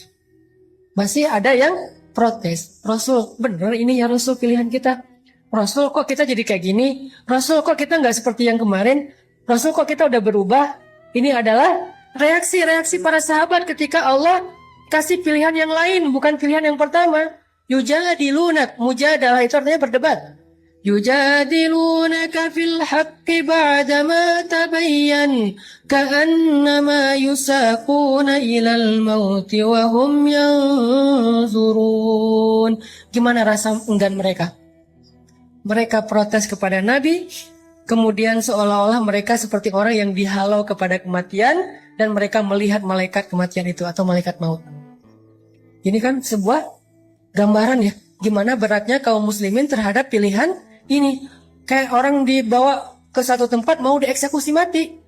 [SPEAKER 1] Masih ada yang protes. Rasul, bener ini ya Rasul pilihan kita. Rasul kok kita jadi kayak gini? Rasul kok kita nggak seperti yang kemarin? Rasul kok kita udah berubah? Ini adalah reaksi-reaksi para sahabat ketika Allah kasih pilihan yang lain, bukan pilihan yang pertama. Yujadilunak, mujadalah itu artinya berdebat. Yujadilunaka fil haqqi ba'dama tabayyan ka'annama yusaquna ilal mauti wa hum yanzurun. Gimana rasa enggan mereka? Mereka protes kepada Nabi, kemudian seolah-olah mereka seperti orang yang dihalau kepada kematian dan mereka melihat malaikat kematian itu atau malaikat maut. Ini kan sebuah gambaran ya, gimana beratnya kaum muslimin terhadap pilihan ini. Kayak orang dibawa ke satu tempat mau dieksekusi mati.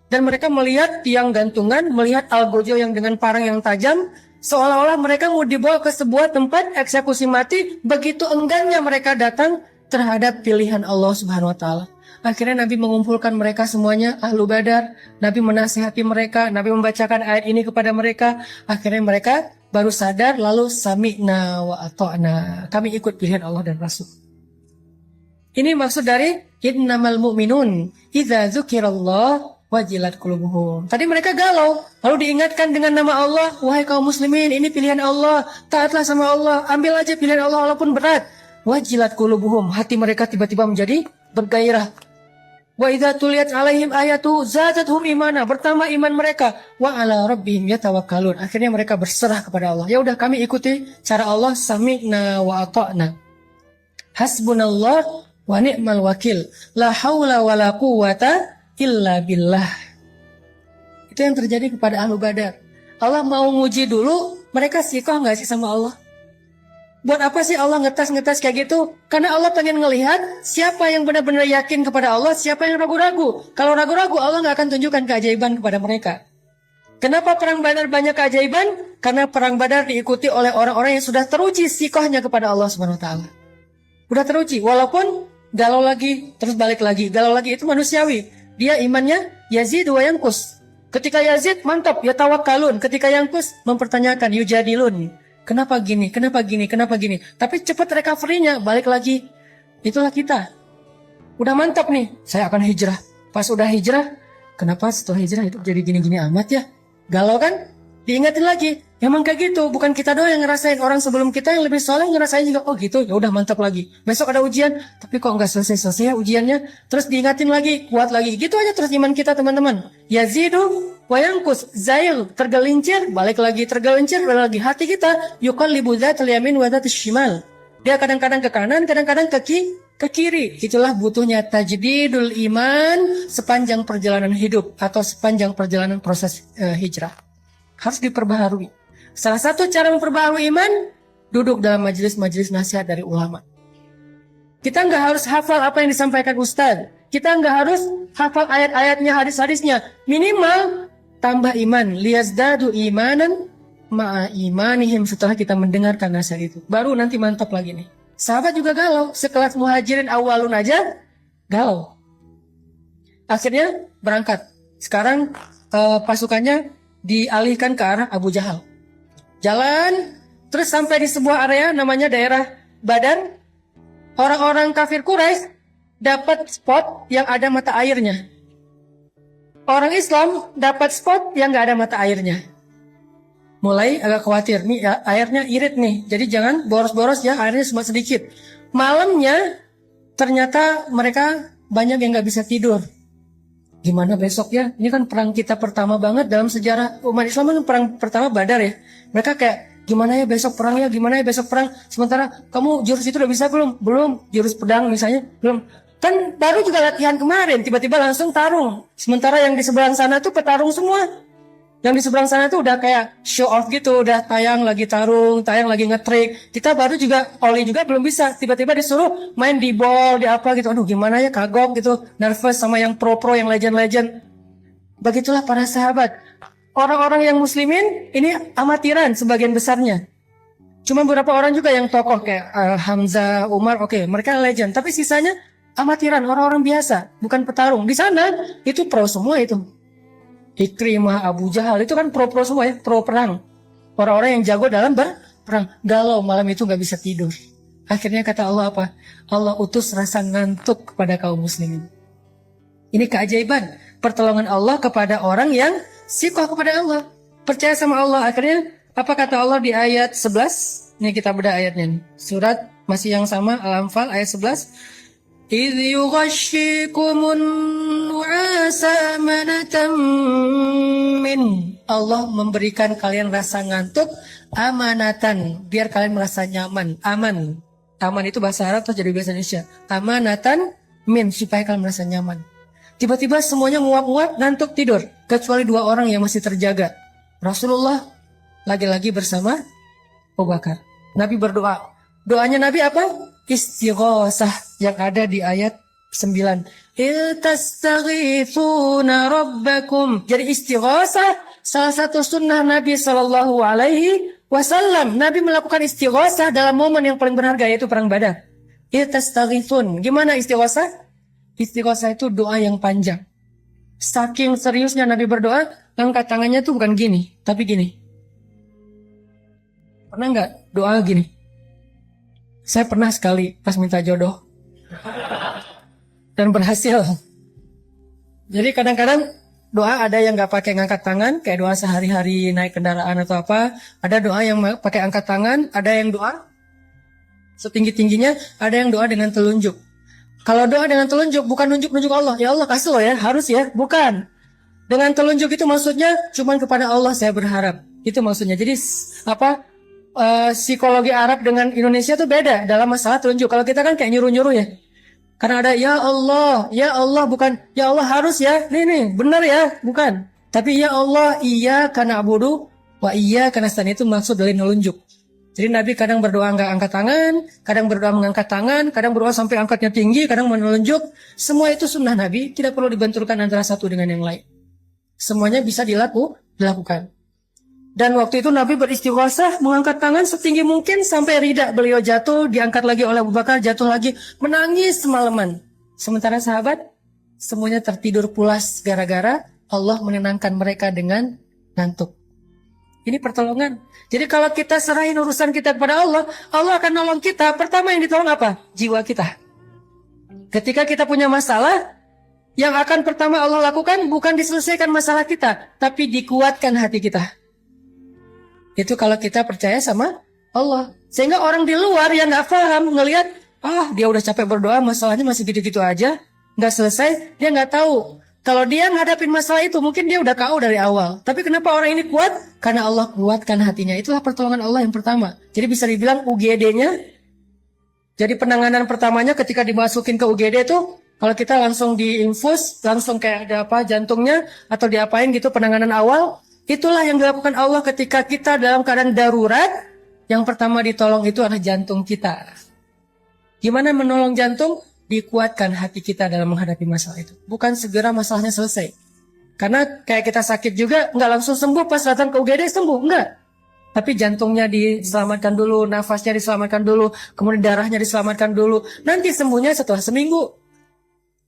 [SPEAKER 1] Dan mereka melihat tiang gantungan, melihat algojo yang dengan parang yang tajam, seolah-olah mereka mau dibawa ke sebuah tempat eksekusi mati. Begitu enggannya mereka datang terhadap pilihan Allah Subhanahu wa taala. Akhirnya Nabi mengumpulkan mereka semuanya, ahlu Badar. Nabi menasihati mereka, Nabi membacakan ayat ini kepada mereka. Akhirnya mereka baru sadar, lalu sami'na wa ata'na. Kami ikut pilihan Allah dan Rasul. Ini maksud dari innamal mu'minun idza dzukirallah wajilat qulubuhum. Tadi mereka galau, lalu diingatkan dengan nama Allah, wahai kaum muslimin, ini pilihan Allah, taatlah sama Allah, ambil aja pilihan Allah walaupun berat. Wajilat qulubuhum, hati mereka tiba-tiba menjadi bergairah. Wa idza tuliyat alaihim ayatu zadatuhum imana, bertambah iman mereka. Wa ala rabbihim yatawakkalun, akhirnya mereka berserah kepada Allah. Ya udah kami ikuti cara Allah, sami'na wa ata'na. Hasbunallah wa ni'mal wakil. La haula wa la quwwata illa billah. Itu yang terjadi kepada ahlu Badar. Allah mau nguji dulu, mereka sikoh nggak sih sama Allah? Buat apa sih Allah ngetes-ngetes kayak gitu? Karena Allah pengen ngelihat siapa yang benar-benar yakin kepada Allah, siapa yang ragu-ragu. Kalau ragu-ragu, Allah nggak akan tunjukkan keajaiban kepada mereka. Kenapa perang Badar banyak keajaiban? Karena perang Badar diikuti oleh orang-orang yang sudah teruji sikohnya kepada Allah Subhanahu wa taala. Udah teruji, walaupun galau lagi, terus balik lagi, galau lagi, itu manusiawi. Dia imannya Yazid wa yankus. Ketika Yazid mantap, ya tawakkalun. Ketika yankus mempertanyakan, yujadilun. Kenapa gini, kenapa gini, kenapa gini. Tapi cepat recovery-nya, balik lagi. Itulah kita. Udah mantap nih, saya akan hijrah. Pas udah hijrah, kenapa setelah hijrah itu jadi gini-gini amat ya? Galau kan? Diingatin lagi. Emang kayak gitu, bukan kita doang yang ngerasain. Orang sebelum kita yang lebih soleh ngerasain juga. Oh gitu, ya udah mantap lagi. Besok ada ujian, tapi kok nggak selesai-selesai ya ujiannya. Terus diingatin lagi, kuat lagi. Gitu aja terus iman kita teman-teman. Yazidu wayangkus, zail, tergelincir, balik lagi, tergelincir, balik lagi. Hati kita, yuqallibu dzatal yamin wa dzatal shimal. Dia kadang-kadang ke kanan, kadang-kadang ke kiri. Itulah butuhnya tajdidul iman sepanjang perjalanan hidup atau sepanjang perjalanan proses hijrah. Harus diperbaharui. Salah satu cara memperbaharui iman, duduk dalam majelis-majelis nasihat dari ulama. Kita nggak harus hafal apa yang disampaikan ustaz. Kita nggak harus hafal ayat-ayatnya, hadis-hadisnya. Minimal tambah iman. Liyazdadu imanan ma'a imanihim, setelah kita mendengarkan nasihat itu. Baru nanti mantap lagi nih. Sahabat juga galau. Sekelas muhajirin awalun aja galau. Akhirnya berangkat. Sekarang pasukannya dialihkan ke arah Abu Jahal. Jalan, terus sampai di sebuah area namanya daerah Badar. Orang-orang kafir Quraisy dapat spot yang ada mata airnya. Orang Islam dapat spot yang gak ada mata airnya. Mulai agak khawatir, nih ya, airnya irit nih, jadi jangan boros-boros ya, airnya cuma sedikit. Malamnya ternyata mereka banyak yang gak bisa tidur. Gimana besok ya? Ini kan perang kita pertama banget dalam sejarah umat Islam, kan perang pertama Badar ya. Mereka kayak, gimana ya besok perang ya? Gimana ya besok perang? Sementara kamu jurus itu udah bisa belum? Belum. Jurus pedang misalnya belum. Kan baru juga latihan kemarin, tiba-tiba langsung tarung. Sementara yang di sebelah sana tuh petarung semua. Yang di seberang sana tuh udah kayak show off gitu, udah tayang lagi tarung, tayang lagi nge-trick. Kita baru juga, Oli juga belum bisa. Tiba-tiba disuruh main di ball, di apa gitu. Aduh gimana ya, kagok gitu. Nervous sama yang pro-pro, yang legend-legend. Begitulah para sahabat. Orang-orang yang muslimin, ini amatiran sebagian besarnya. Cuma beberapa orang juga yang tokoh kayak Hamzah, Umar, oke, mereka legend. Tapi sisanya amatiran, orang-orang biasa, bukan petarung. Di sana itu pro semua itu. Ikrimah, Abu Jahal itu kan pro semua ya, pro perang. Orang-orang yang jago dalam berperang. Galau malam itu nggak bisa tidur. Akhirnya kata Allah apa? Allah utus rasa ngantuk kepada kaum muslimin. Ini keajaiban pertolongan Allah kepada orang yang sikoh kepada Allah, percaya sama Allah. Akhirnya apa kata Allah di ayat 11? Ini kita bedah ayatnya nih. Surat masih yang sama, Al-Anfal ayat 11. إِذْ يُغَشِّيكُمُ النُّعَاسَ أَمَنَةً مِّنْ. Allah memberikan kalian rasa ngantuk amanatan, biar kalian merasa nyaman, aman. Aman itu bahasa Arab atau jadi bahasa Indonesia. Amanatan min, supaya kalian merasa nyaman. Tiba-tiba semuanya nguap-nguap, ngantuk, tidur. Kecuali dua orang yang masih terjaga. Rasulullah lagi-lagi bersama Abu Bakar. Nabi berdoa. Doanya Nabi apa? Istighosah yang ada di ayat 9. Iltastaghithuna rabbakum. Jadi istighosah salah satu sunnah Nabi Sallallahu Alaihi Wasallam. Nabi melakukan istighosah dalam momen yang paling berharga, yaitu perang Badar. Iltastaghithun. Gimana istighosah? Istighosah itu doa yang panjang. Saking seriusnya Nabi berdoa, angkat tangannya tuh bukan gini, tapi gini. Pernah nggak doa gini? Saya pernah sekali pas minta jodoh. Dan berhasil. Jadi kadang-kadang doa ada yang nggak pakai ngangkat tangan, kayak doa sehari-hari naik kendaraan atau apa. Ada doa yang pakai angkat tangan, ada yang doa setinggi-tingginya, ada yang doa dengan telunjuk. Kalau doa dengan telunjuk bukan nunjuk-nunjuk Allah, ya Allah kasih loh ya, harus ya, bukan. Dengan telunjuk itu maksudnya cuman kepada Allah saya berharap. Itu maksudnya. Jadi apa? Psikologi Arab dengan Indonesia tuh beda dalam masalah telunjuk. Kalau kita kan kayak nyuruh-nyuruh ya. Karena ada ya Allah bukan ya Allah harus ya. Nih benar ya, bukan. Tapi ya Allah iya karena abudu wa iya karena stan itu maksud dari nelunjuk. Jadi Nabi kadang berdoa nggak angkat tangan, kadang berdoa mengangkat tangan, kadang berdoa sampai angkatnya tinggi, kadang menelunjuk. Semua itu sunnah Nabi, tidak perlu dibenturkan antara satu dengan yang lain. Semuanya bisa dilakukan. Dan waktu itu Nabi beristighosah, mengangkat tangan setinggi mungkin sampai rida beliau jatuh, diangkat lagi oleh Abu Bakar, jatuh lagi, menangis semalaman. Sementara sahabat semuanya tertidur pulas gara-gara Allah menenangkan mereka dengan ngantuk. Ini pertolongan. Jadi kalau kita serahin urusan kita kepada Allah, Allah akan nolong kita. Pertama yang ditolong apa? Jiwa kita. Ketika kita punya masalah, yang akan pertama Allah lakukan bukan diselesaikan masalah kita, tapi dikuatkan hati kita. Itu kalau kita percaya sama Allah. Sehingga orang di luar yang gak paham ngelihat, dia udah capek berdoa, masalahnya masih gitu-gitu aja, gak selesai, dia gak tahu. Kalau dia ngadapin masalah itu, mungkin dia udah KO dari awal. Tapi kenapa orang ini kuat? Karena Allah kuatkan hatinya. Itulah pertolongan Allah yang pertama. Jadi bisa dibilang UGD-nya. Jadi penanganan pertamanya ketika dimasukin ke UGD itu, kalau kita langsung diinfus, langsung kayak ada apa jantungnya, atau diapain gitu penanganan awal, itulah yang dilakukan Allah ketika kita dalam keadaan darurat. Yang pertama ditolong itu adalah jantung kita. Gimana menolong jantung? Dikuatkan hati kita dalam menghadapi masalah itu. Bukan segera masalahnya selesai. Karena kayak kita sakit juga, nggak langsung sembuh pas datang ke UGD sembuh, enggak. Tapi jantungnya diselamatkan dulu, nafasnya diselamatkan dulu, kemudian darahnya diselamatkan dulu. Nanti sembuhnya setelah seminggu.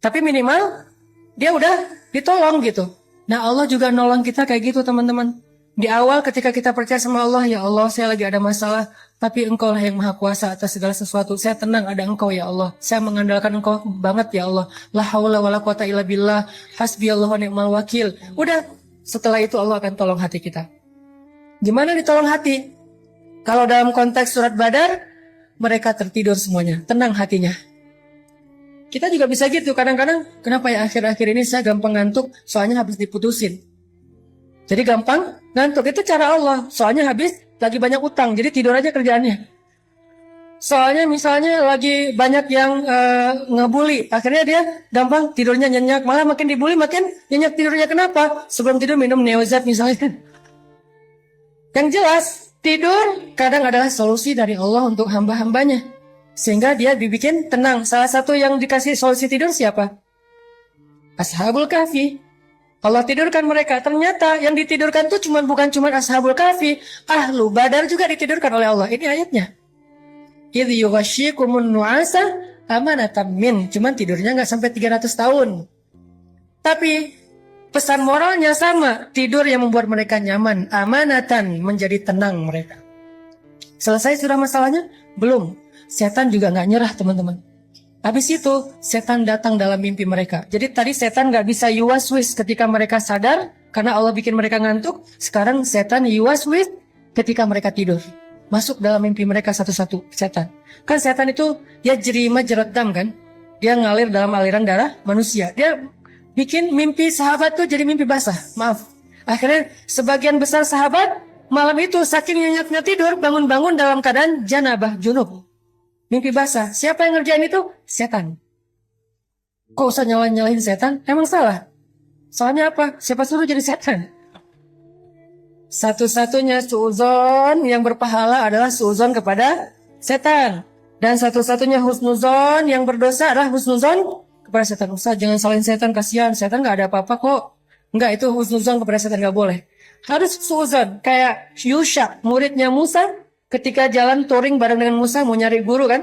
[SPEAKER 1] Tapi minimal dia udah ditolong gitu. Nah Allah juga nolong kita kayak gitu teman-teman. Di awal ketika kita percaya sama Allah, ya Allah saya lagi ada masalah, tapi Engkau lah yang maha kuasa atas segala sesuatu. Saya tenang ada Engkau ya Allah. Saya mengandalkan Engkau banget ya Allah. La haula wala quwata illa billah. Hasbiyallahu wa ni'mal wakil. Udah, setelah itu Allah akan tolong hati kita. Gimana ditolong hati? Kalau dalam konteks surat Badar, mereka tertidur semuanya, tenang hatinya. Kita juga bisa gitu, kadang-kadang kenapa ya akhir-akhir ini saya gampang ngantuk, soalnya habis diputusin. Jadi gampang ngantuk, itu cara Allah, soalnya habis lagi banyak utang, jadi tidur aja kerjaannya. Soalnya misalnya lagi banyak yang ngebully, akhirnya dia gampang tidurnya nyenyak, malah makin dibully makin nyenyak tidurnya. Kenapa? Sebelum tidur minum Neozat misalnya. Yang jelas, tidur kadang adalah solusi dari Allah untuk hamba-hambanya. Sehingga dia dibikin tenang. Salah satu yang dikasih solusi tidur siapa? Ashabul Kahfi. Allah tidurkan mereka. Ternyata yang ditidurkan tuh bukan cuma Ashabul Kahfi, Ahlu Badar juga ditidurkan oleh Allah. Ini ayatnya. Idh yughashshikumun nu'asa amanatan min. Cuman tidurnya nggak sampai 300 tahun. Tapi pesan moralnya sama. Tidur yang membuat mereka nyaman. Amanatan, menjadi tenang mereka. Selesai sudah masalahnya? Belum. Setan juga nggak nyerah, teman-teman. Habis itu setan datang dalam mimpi mereka. Jadi tadi setan gak bisa yuwaswis ketika mereka sadar karena Allah bikin mereka ngantuk. Sekarang setan yuwaswis ketika mereka tidur. Masuk dalam mimpi mereka satu-satu setan. Kan setan itu ya jerima jerodam kan. Dia ngalir dalam aliran darah manusia. Dia bikin mimpi sahabat tuh jadi mimpi basah. Maaf. Akhirnya sebagian besar sahabat malam itu saking nyenyak tidur bangun-bangun dalam keadaan janabah junub. Mimpi basah. Siapa yang ngerjain itu? Setan. Kok usah nyalahin setan? Emang salah? Soalnya apa? Siapa suruh jadi setan? Satu-satunya suuzon yang berpahala adalah suuzon kepada setan. Dan satu-satunya husnuzon yang berdosa adalah husnuzon kepada setan. Usah jangan salahin setan, kasihan. Setan gak ada apa-apa kok. Enggak, itu husnuzon kepada setan gak boleh. Harus suuzon. Kayak Yusha, muridnya Musa. Ketika jalan touring bareng dengan Musa mau nyari guru kan,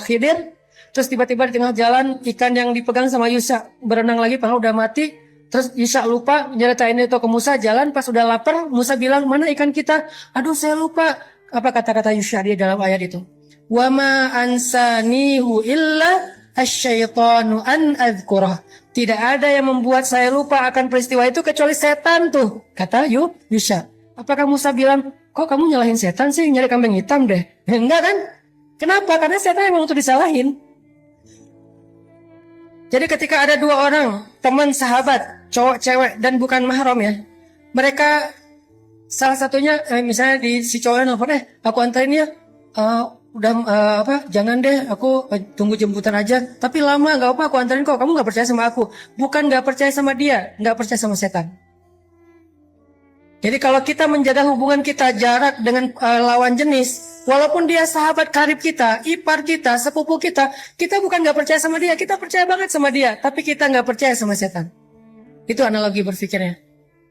[SPEAKER 1] Khidir, terus tiba-tiba di tengah jalan ikan yang dipegang sama Yusha berenang lagi padahal udah mati, terus Yusha lupa nyeritain itu ke Musa. Jalan pas udah lapar, Musa bilang mana ikan kita? Aduh saya lupa. Apa kata-kata Yusha dia dalam ayat itu? Wa ma ansanihu illa asyaitanu an adzkurah. Tidak ada yang membuat saya lupa akan peristiwa itu kecuali setan tuh, kata Yusha. Apakah Musa bilang, kok kamu nyalahin setan sih, nyari kambing hitam deh? Enggak kan? Kenapa? Karena setan emang untuk disalahin. Jadi ketika ada dua orang, teman sahabat, cowok cewek, dan bukan mahram ya. Mereka, salah satunya, misalnya si cowoknya nelfon, aku antarin ya. Jangan deh, aku tunggu jemputan aja. Tapi lama, gak apa, aku antarin kok. Kamu gak percaya sama aku. Bukan gak percaya sama dia, gak percaya sama setan. Jadi kalau kita menjaga hubungan kita jarak dengan lawan jenis, walaupun dia sahabat karib kita, ipar kita, sepupu kita bukan gak percaya sama dia, kita percaya banget sama dia, tapi kita gak percaya sama setan. Itu analogi berpikirnya.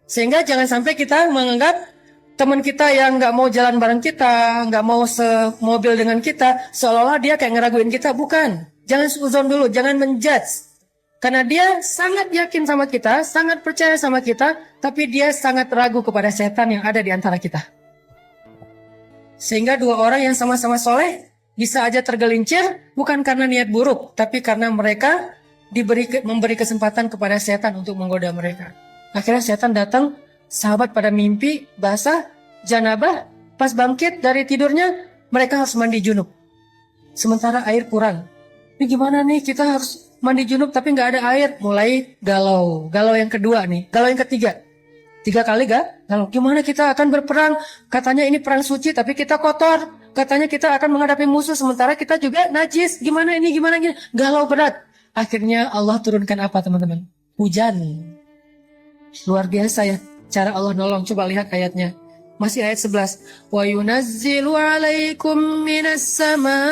[SPEAKER 1] Sehingga jangan sampai kita menganggap teman kita yang gak mau jalan bareng kita, gak mau semobil dengan kita, seolah-olah dia kayak ngeraguin kita. Bukan. Jangan suzon dulu, jangan menjudge. Karena dia sangat yakin sama kita, sangat percaya sama kita, tapi dia sangat ragu kepada setan yang ada di antara kita. Sehingga dua orang yang sama-sama soleh bisa aja tergelincir, bukan karena niat buruk, tapi karena mereka memberi kesempatan kepada setan untuk menggoda mereka. Akhirnya setan datang, sahabat pada mimpi, basah, janabah, pas bangkit dari tidurnya, mereka harus mandi junub. Sementara air kurang. Ini gimana nih, kita harus mandi junub tapi nggak ada air. Mulai galau yang kedua nih, galau yang ketiga. 3 kali galau. Gimana kita akan berperang? Katanya ini perang suci tapi kita kotor. Katanya kita akan menghadapi musuh sementara kita juga najis. Gimana ini? Galau berat. Akhirnya Allah turunkan apa teman-teman? Hujan. Luar biasa ya cara Allah nolong. Coba lihat ayatnya. Masih ayat 11. Wa yunazzilu 'alaikum minas samaa'i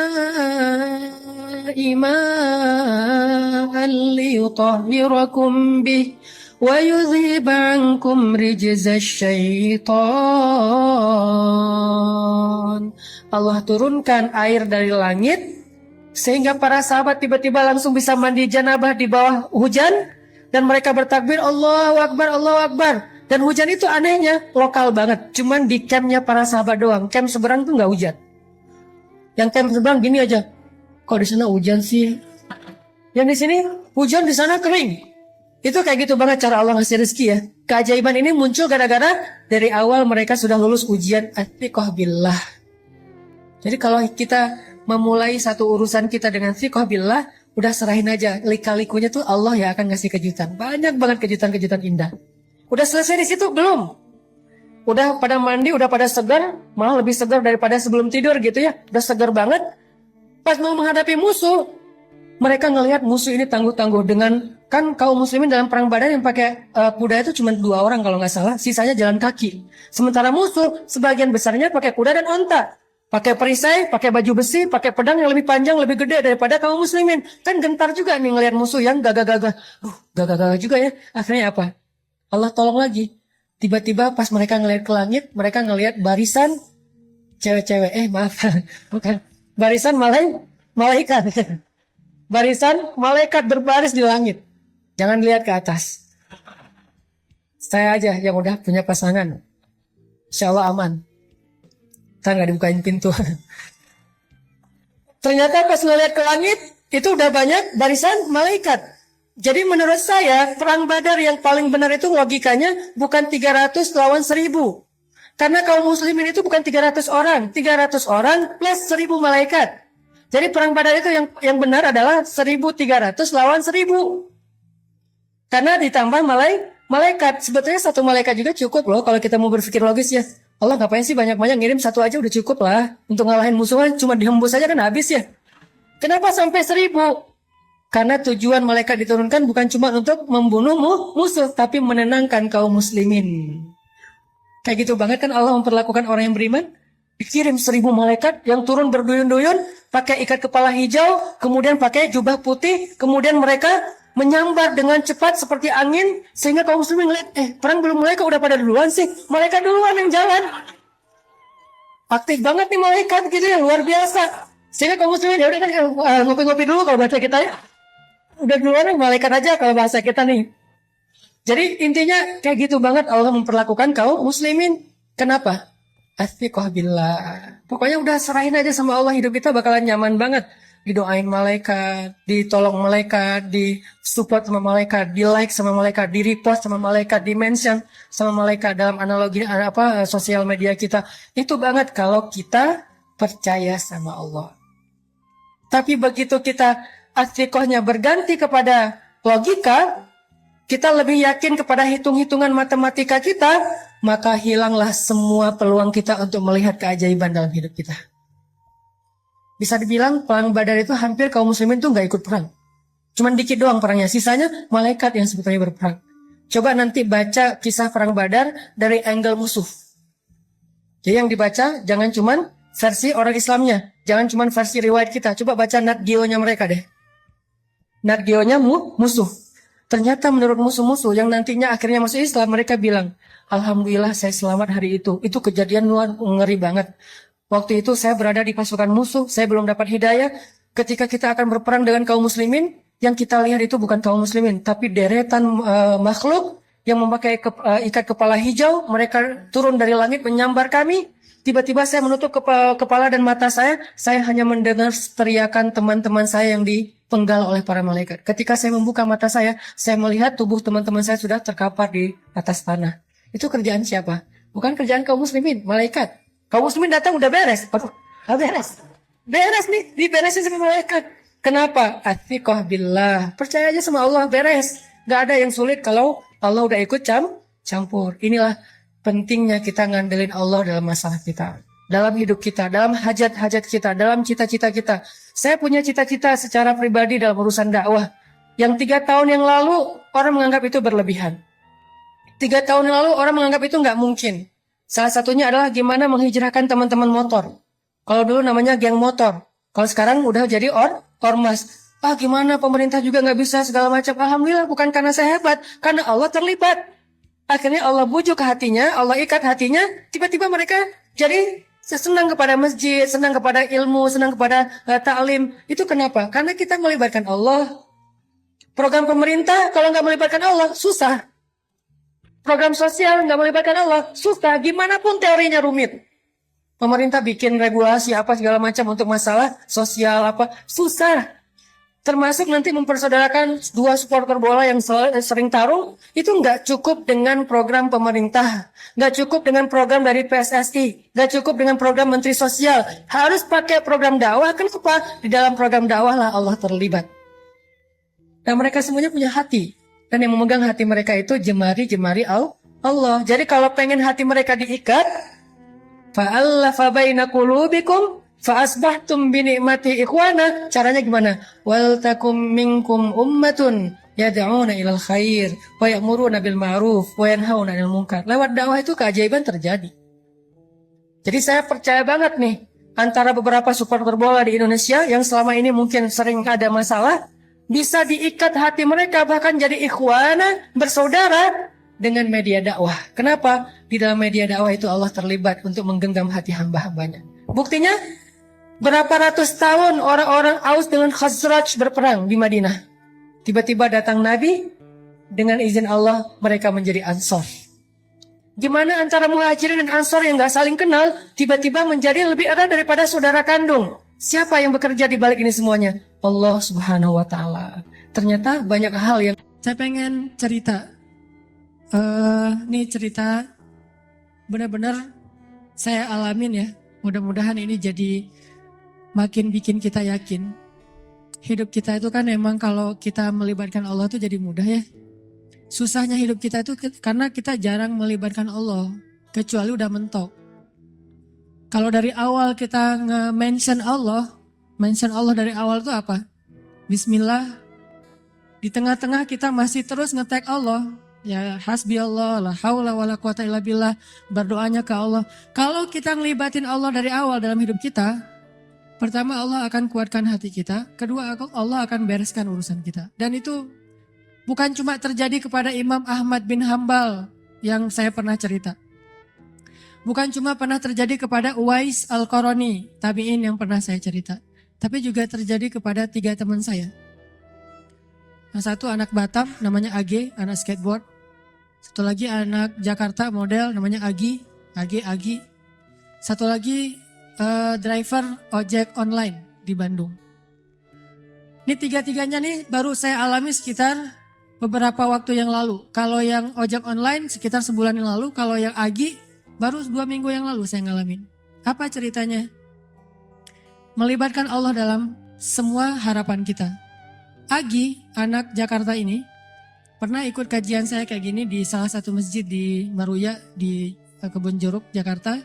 [SPEAKER 1] ma'an liyutahhirakum bih wa yudhiba 'ankum rijzasy syaitan. Allah turunkan air dari langit sehingga para sahabat tiba-tiba langsung bisa mandi janabah di bawah hujan dan mereka bertakbir Allahu Akbar, Allahu Akbar. Dan hujan itu anehnya lokal banget. Cuman di campnya para sahabat doang. Camp seberang tuh nggak hujan. Yang camp seberang gini aja. Kok di sana hujan sih? Yang di sini hujan, di sana kering. Itu kayak gitu banget cara Allah ngasih rezeki ya. Keajaiban ini muncul gara-gara dari awal mereka sudah lulus ujian atiqah billah. Jadi kalau kita memulai satu urusan kita dengan thiqah billah, udah serahin aja. Lika-likunya tuh Allah ya akan ngasih kejutan. Banyak banget kejutan-kejutan indah. Udah selesai di situ belum? Udah pada mandi, udah pada segar, malah lebih segar daripada sebelum tidur gitu ya. Udah segar banget. Pas mau menghadapi musuh, mereka ngelihat musuh ini tangguh-tangguh dengan, kan kaum muslimin dalam perang Badar yang pakai kuda itu cuma 2 orang kalau nggak salah, sisanya jalan kaki. Sementara musuh sebagian besarnya pakai kuda dan onta. Pakai perisai, pakai baju besi, pakai pedang yang lebih panjang, lebih gede daripada kaum muslimin. Kan gentar juga nih ngelihat musuh yang gagah-gagah. Gagah-gagah juga ya. Akhirnya apa? Allah tolong lagi. Tiba-tiba pas mereka ngelihat ke langit, mereka ngelihat barisan cewek-cewek. Maaf, bukan. Barisan malaikat. Barisan malaikat berbaris di langit. Jangan lihat ke atas. Saya aja yang udah punya pasangan. Insya Allah aman. Ntar gak dibukain pintu. Ternyata pas ngeliat ke langit, itu udah banyak barisan malaikat. Jadi menurut saya, perang Badar yang paling benar itu logikanya bukan 300 lawan 1000. Karena kaum muslimin itu bukan 300 orang. 300 orang plus 1000 malaikat. Jadi perang Badar itu yang benar adalah 1300 lawan 1000. Karena ditambah malaikat. Sebetulnya satu malaikat juga cukup loh kalau kita mau berpikir logis ya. Allah ngapain sih banyak-banyak, ngirim satu aja udah cukup lah. Untuk ngalahin musuhan cuma dihembus aja kan habis ya. Kenapa sampai 1000? Karena tujuan malaikat diturunkan bukan cuma untuk membunuh musuh, tapi menenangkan kaum muslimin. Kayak gitu banget kan Allah memperlakukan orang yang beriman. Dikirim 1000 malaikat yang turun berduyun-duyun, pakai ikat kepala hijau, kemudian pakai jubah putih, kemudian mereka menyambar dengan cepat seperti angin, sehingga kaum muslimin ngeliat, perang belum mulai kok udah pada duluan sih. Malaikat duluan yang jalan. Aktif banget nih malaikat gitu ya, luar biasa. Sehingga kaum muslimin ya udah kan ngopi-ngopi dulu kalau bahasa kita ya. Udah duluan malaikat aja kalau bahasa kita nih. Jadi intinya kayak gitu banget Allah memperlakukan kaum muslimin. Kenapa? Athiqah billah. Pokoknya udah serahin aja sama Allah, hidup kita bakalan nyaman banget. Didoain malaikat, ditolong malaikat, di support sama malaikat, di like sama malaikat, di repost sama malaikat, di mention sama malaikat dalam analogi sosial media kita. Itu banget kalau kita percaya sama Allah. Tapi begitu kita athiqahnya berganti kepada logika, kita lebih yakin kepada hitung-hitungan matematika kita, maka hilanglah semua peluang kita untuk melihat keajaiban dalam hidup kita. Bisa dibilang perang Badar itu hampir kaum muslimin tuh gak ikut perang. Cuman dikit doang perangnya, sisanya malaikat yang sebetulnya berperang. Coba nanti baca kisah perang Badar dari angle musuh. Jadi yang dibaca jangan cuman versi orang Islamnya, jangan cuman versi riwayat kita. Coba baca Nat Geo-nya mereka deh. Nat Geo-nya musuh. Ternyata menurut musuh-musuh yang nantinya akhirnya masuk Islam, mereka bilang, Alhamdulillah saya selamat hari itu. Itu kejadian luar ngeri banget. Waktu itu saya berada di pasukan musuh, saya belum dapat hidayah. Ketika kita akan berperang dengan kaum muslimin, yang kita lihat itu bukan kaum muslimin, tapi deretan makhluk yang memakai ikat kepala hijau. Mereka turun dari langit menyambar kami. Tiba-tiba saya menutup kepala dan mata saya hanya mendengar teriakan teman-teman saya yang dipenggal oleh para malaikat. Ketika saya membuka mata saya melihat tubuh teman-teman saya sudah terkapar di atas tanah. Itu kerjaan siapa? Bukan kerjaan kaum muslimin, malaikat. Kaum muslimin datang udah beres. Beres. Beres nih, diberesin sama malaikat. Kenapa? Athiqah billah. Percaya aja sama Allah, beres. Gak ada yang sulit kalau Allah udah ikut campur. Inilah pentingnya kita ngandelin Allah dalam masalah kita, dalam hidup kita, dalam hajat-hajat kita, dalam cita-cita kita. Saya punya cita-cita secara pribadi dalam urusan dakwah. Yang 3 tahun yang lalu orang menganggap itu berlebihan. 3 tahun yang lalu orang menganggap itu nggak mungkin. Salah satunya adalah gimana menghijrahkan teman-teman motor. Kalau dulu namanya geng motor. Kalau sekarang udah jadi ormas. Gimana pemerintah juga nggak bisa segala macam. Alhamdulillah bukan karena saya hebat, karena Allah terlibat. Akhirnya Allah bujuk hatinya, Allah ikat hatinya. Tiba-tiba mereka jadi senang kepada masjid, senang kepada ilmu, senang kepada ta'lim. Itu kenapa? Karena kita melibatkan Allah. Program pemerintah kalau nggak melibatkan Allah susah. Program sosial nggak melibatkan Allah susah. Gimana pun teorinya rumit. Pemerintah bikin regulasi apa segala macam untuk masalah sosial apa susah. Termasuk nanti mempersaudarakan 2 supporter bola yang sering tarung, itu nggak cukup dengan program pemerintah, nggak cukup dengan program dari PSSI, nggak cukup dengan program Menteri Sosial, harus pakai program dakwah. Kenapa? Di dalam program dakwah lah Allah terlibat. Dan mereka semuanya punya hati, dan yang memegang hati mereka itu jemari-jemari Allah. Jadi kalau pengen hati mereka diikat, fa'allafa baina qulubikum fa'asbahtum binikmati ikhwana. Caranya gimana? Wal takum minkum ummatun yad'una ilal khair wa ya'muruna bil ma'ruf wa yanhauna 'anil munkar. Lewat dakwah itu keajaiban terjadi. Jadi saya percaya banget nih, antara beberapa supporter bola di Indonesia yang selama ini mungkin sering ada masalah, bisa diikat hati mereka bahkan jadi ikhwana, bersaudara. dengan media dakwah. Kenapa? Di dalam media dakwah itu Allah terlibat untuk menggenggam hati hamba-hambanya. Buktinya, berapa ratus tahun orang-orang Aus dengan Khazraj berperang di Madinah. Tiba-tiba datang Nabi, dengan izin Allah mereka menjadi Ansor. Gimana antara Muhajirin dan Ansor yang gak saling kenal, tiba-tiba menjadi lebih erat daripada saudara kandung. Siapa yang bekerja di balik ini semuanya? Allah Subhanahu wa Ta'ala. Ternyata banyak hal yang saya pengen cerita. Ini cerita benar-benar saya alamin ya. Mudah-mudahan ini jadi makin bikin kita yakin. Hidup kita itu kan emang kalau kita melibatkan Allah itu jadi mudah ya. Susahnya hidup kita itu karena kita jarang melibatkan Allah. Kecuali udah mentok. Kalau dari awal kita nge-mention Allah dari awal itu apa? Bismillah. Di tengah-tengah kita masih terus nge-tag Allah. Ya hasbi Allah, la haula wala quwata illa billah, berdoanya ke Allah. Kalau kita ngelibatin Allah dari awal dalam hidup kita, pertama Allah akan kuatkan hati kita, kedua Allah akan bereskan urusan kita. Dan itu bukan cuma terjadi kepada Imam Ahmad bin Hambal yang saya pernah cerita. Bukan cuma pernah terjadi kepada Uwais Al-Qarani, tabi'in yang pernah saya cerita. Tapi juga terjadi kepada 3 teman saya. Yang satu anak Batam namanya AG, anak skateboard. Satu lagi anak Jakarta model namanya Agi. Satu lagi driver ojek online di Bandung. Ini 3-tiganya nih baru saya alami sekitar beberapa waktu yang lalu. Kalau yang ojek online sekitar sebulan yang lalu. Kalau yang Agi baru 2 minggu yang lalu saya ngalamin. Apa ceritanya? Melibatkan Allah dalam semua harapan kita. Agi, anak Jakarta ini, pernah ikut kajian saya kayak gini di salah satu masjid di Maruya, di Kebun Jeruk, Jakarta.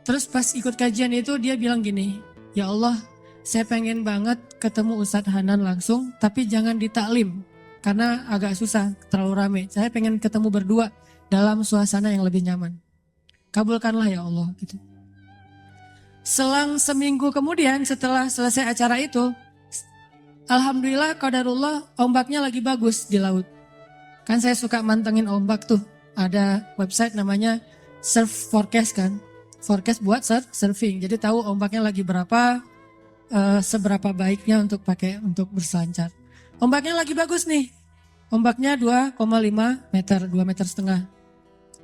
[SPEAKER 1] Terus pas ikut kajian itu dia bilang gini, ya Allah, saya pengen banget ketemu Ustadz Hanan langsung, tapi jangan ditaklim, karena agak susah, terlalu rame. Saya pengen ketemu berdua dalam suasana yang lebih nyaman. Kabulkanlah ya Allah, gitu. Selang seminggu kemudian setelah selesai acara itu, alhamdulillah qadarullah ombaknya lagi bagus di laut. Kan saya suka mantengin ombak tuh. Ada website namanya Surf Forecast kan. Forecast buat surfing. Jadi tahu ombaknya lagi berapa, seberapa baiknya untuk pakai untuk berselancar. Ombaknya lagi bagus nih. Ombaknya 2,5 meter, 2,5 meter.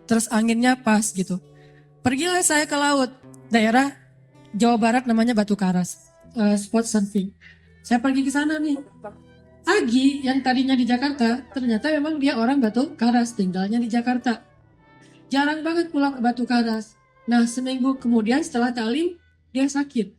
[SPEAKER 1] Terus anginnya pas gitu. Pergilah saya ke laut, daerah Jawa Barat namanya Batu Karas, spot surfing. Saya pergi ke sana nih. Agi yang tadinya di Jakarta, ternyata memang dia orang Batu Karas, tinggalnya di Jakarta. Jarang banget pulang ke Batu Karas. Nah seminggu kemudian setelah taklim, dia sakit.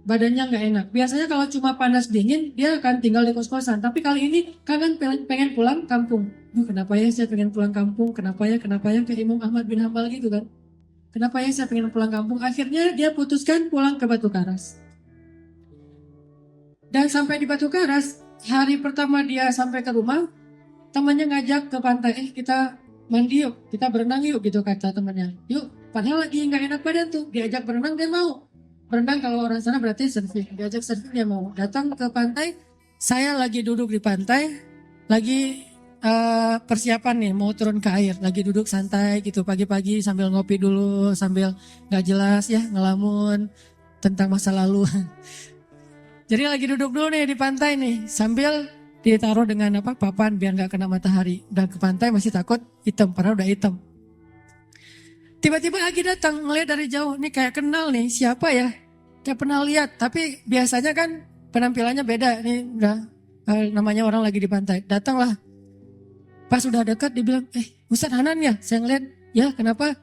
[SPEAKER 1] Badannya gak enak. Biasanya kalau cuma panas dingin, dia akan tinggal di kos-kosan. Tapi kali ini kangen pengen pulang kampung. Kenapa ya saya pengen pulang kampung? Kenapa ya kayak Imam Ahmad bin Hambal gitu kan. Kenapa ya saya pengen pulang kampung? Akhirnya dia putuskan pulang ke Batu Karas. Dan sampai di Batu Karas, hari pertama dia sampai ke rumah, temannya ngajak ke pantai, kita mandi yuk, kita berenang yuk gitu kata temannya. Yuk, padahal lagi gak enak badan tuh, diajak berenang dia mau. Berenang kalau orang sana berarti surfing, diajak surfing dia mau. Datang ke pantai, saya lagi duduk di pantai, lagi persiapan nih mau turun ke air, lagi duduk santai gitu pagi-pagi sambil ngopi dulu, sambil gak jelas ya ngelamun tentang masa lalu. Jadi lagi duduk dulu nih di pantai nih, sambil ditaruh dengan papan biar gak kena matahari. Udah ke pantai masih takut hitam, padahal udah hitam. Tiba-tiba Agi datang ngeliat dari jauh, nih kayak kenal nih, siapa ya? Kayak pernah lihat, tapi biasanya kan penampilannya beda. Nih udah namanya orang lagi di pantai. Datanglah. Pas udah dekat dibilang, Ustadz Hanan ya? Saya ngeliat, ya kenapa?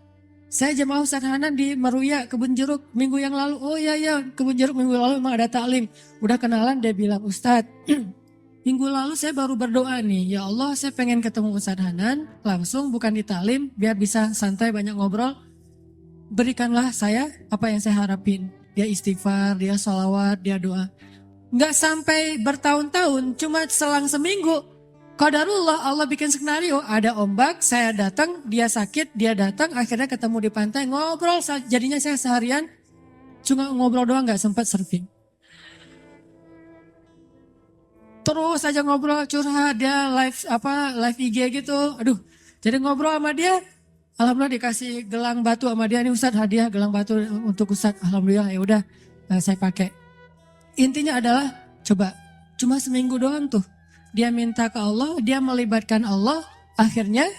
[SPEAKER 1] Saya jemaah Ustadz Hanan di Maruya, Kebun Jeruk minggu yang lalu. Oh iya, Kebun Jeruk minggu lalu emang ada taklim. Udah kenalan, dia bilang, Ustadz, minggu lalu saya baru berdoa nih. Ya Allah, saya pengen ketemu Ustadz Hanan, langsung bukan di taklim, biar bisa santai banyak ngobrol. Berikanlah saya apa yang saya harapin. Dia istighfar, dia sholawat, dia doa. Nggak sampai bertahun-tahun, cuma selang seminggu. Qadarullah Allah bikin skenario, ada ombak, saya datang, dia sakit, dia datang, akhirnya ketemu di pantai, ngobrol, jadinya saya seharian cuma ngobrol doang, gak sempat surfing. Terus aja ngobrol, curhat, dia live IG gitu, aduh Jadi ngobrol sama dia, alhamdulillah dikasih gelang batu sama dia, ini Ustadz hadiah gelang batu untuk Ustadz, alhamdulillah ya udah saya pakai. Intinya adalah coba cuma seminggu doang tuh dia minta ke Allah, dia melibatkan Allah, akhirnya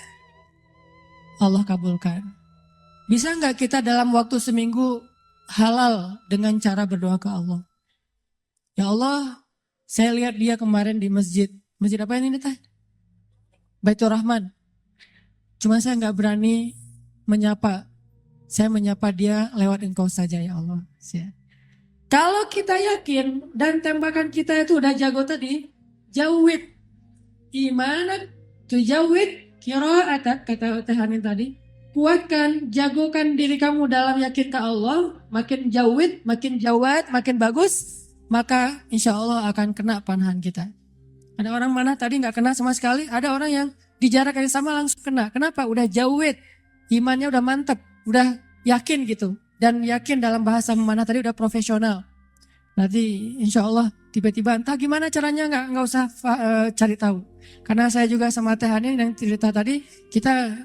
[SPEAKER 1] Allah kabulkan. Bisa nggak kita dalam waktu seminggu halal dengan cara berdoa ke Allah? Ya Allah, saya lihat dia kemarin di masjid. Masjid apa ini teh? Baitur Rahman. Cuma saya nggak berani menyapa. Saya menyapa dia lewat engkau saja ya Allah. Kalau kita yakin dan tembakan kita itu udah jago tadi, jawid. Gimana tuh jawid? Qira'atak kata Teh Hanin tadi. Kuatkan, jagokan diri kamu dalam yakin ke Allah. Makin jawid, makin jawad, makin bagus. Maka insya Allah akan kena panahan kita. Ada orang mana tadi nggak kena sama sekali. Ada orang yang di jarak yang sama langsung kena. Kenapa? Udah jawid. Imannya udah mantep. Udah yakin gitu. Dan yakin dalam bahasa mana tadi udah profesional. Nanti insya Allah tiba-tiba entah gimana caranya nggak usah cari tahu. Karena saya juga sama Teh Hanin yang cerita tadi. Kita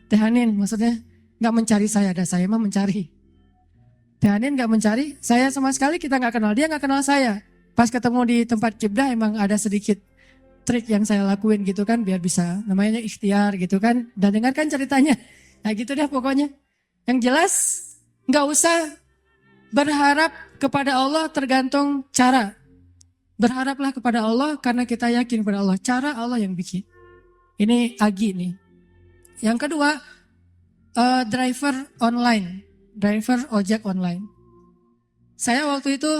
[SPEAKER 1] Teh Hanin maksudnya nggak mencari saya. Ada saya mah mencari. Teh Hanin gak mencari, saya sama sekali kita gak kenal, dia gak kenal saya. Pas ketemu di tempat kibdah emang ada sedikit trik yang saya lakuin gitu kan, biar bisa, namanya ikhtiar gitu kan. Dan dengarkan ceritanya, nah gitu deh pokoknya. Yang jelas gak usah berharap kepada Allah tergantung cara. Berharaplah kepada Allah karena kita yakin kepada Allah, cara Allah yang bikin. Ini Agi nih. Yang kedua, driver online. Driver ojek online. Saya waktu itu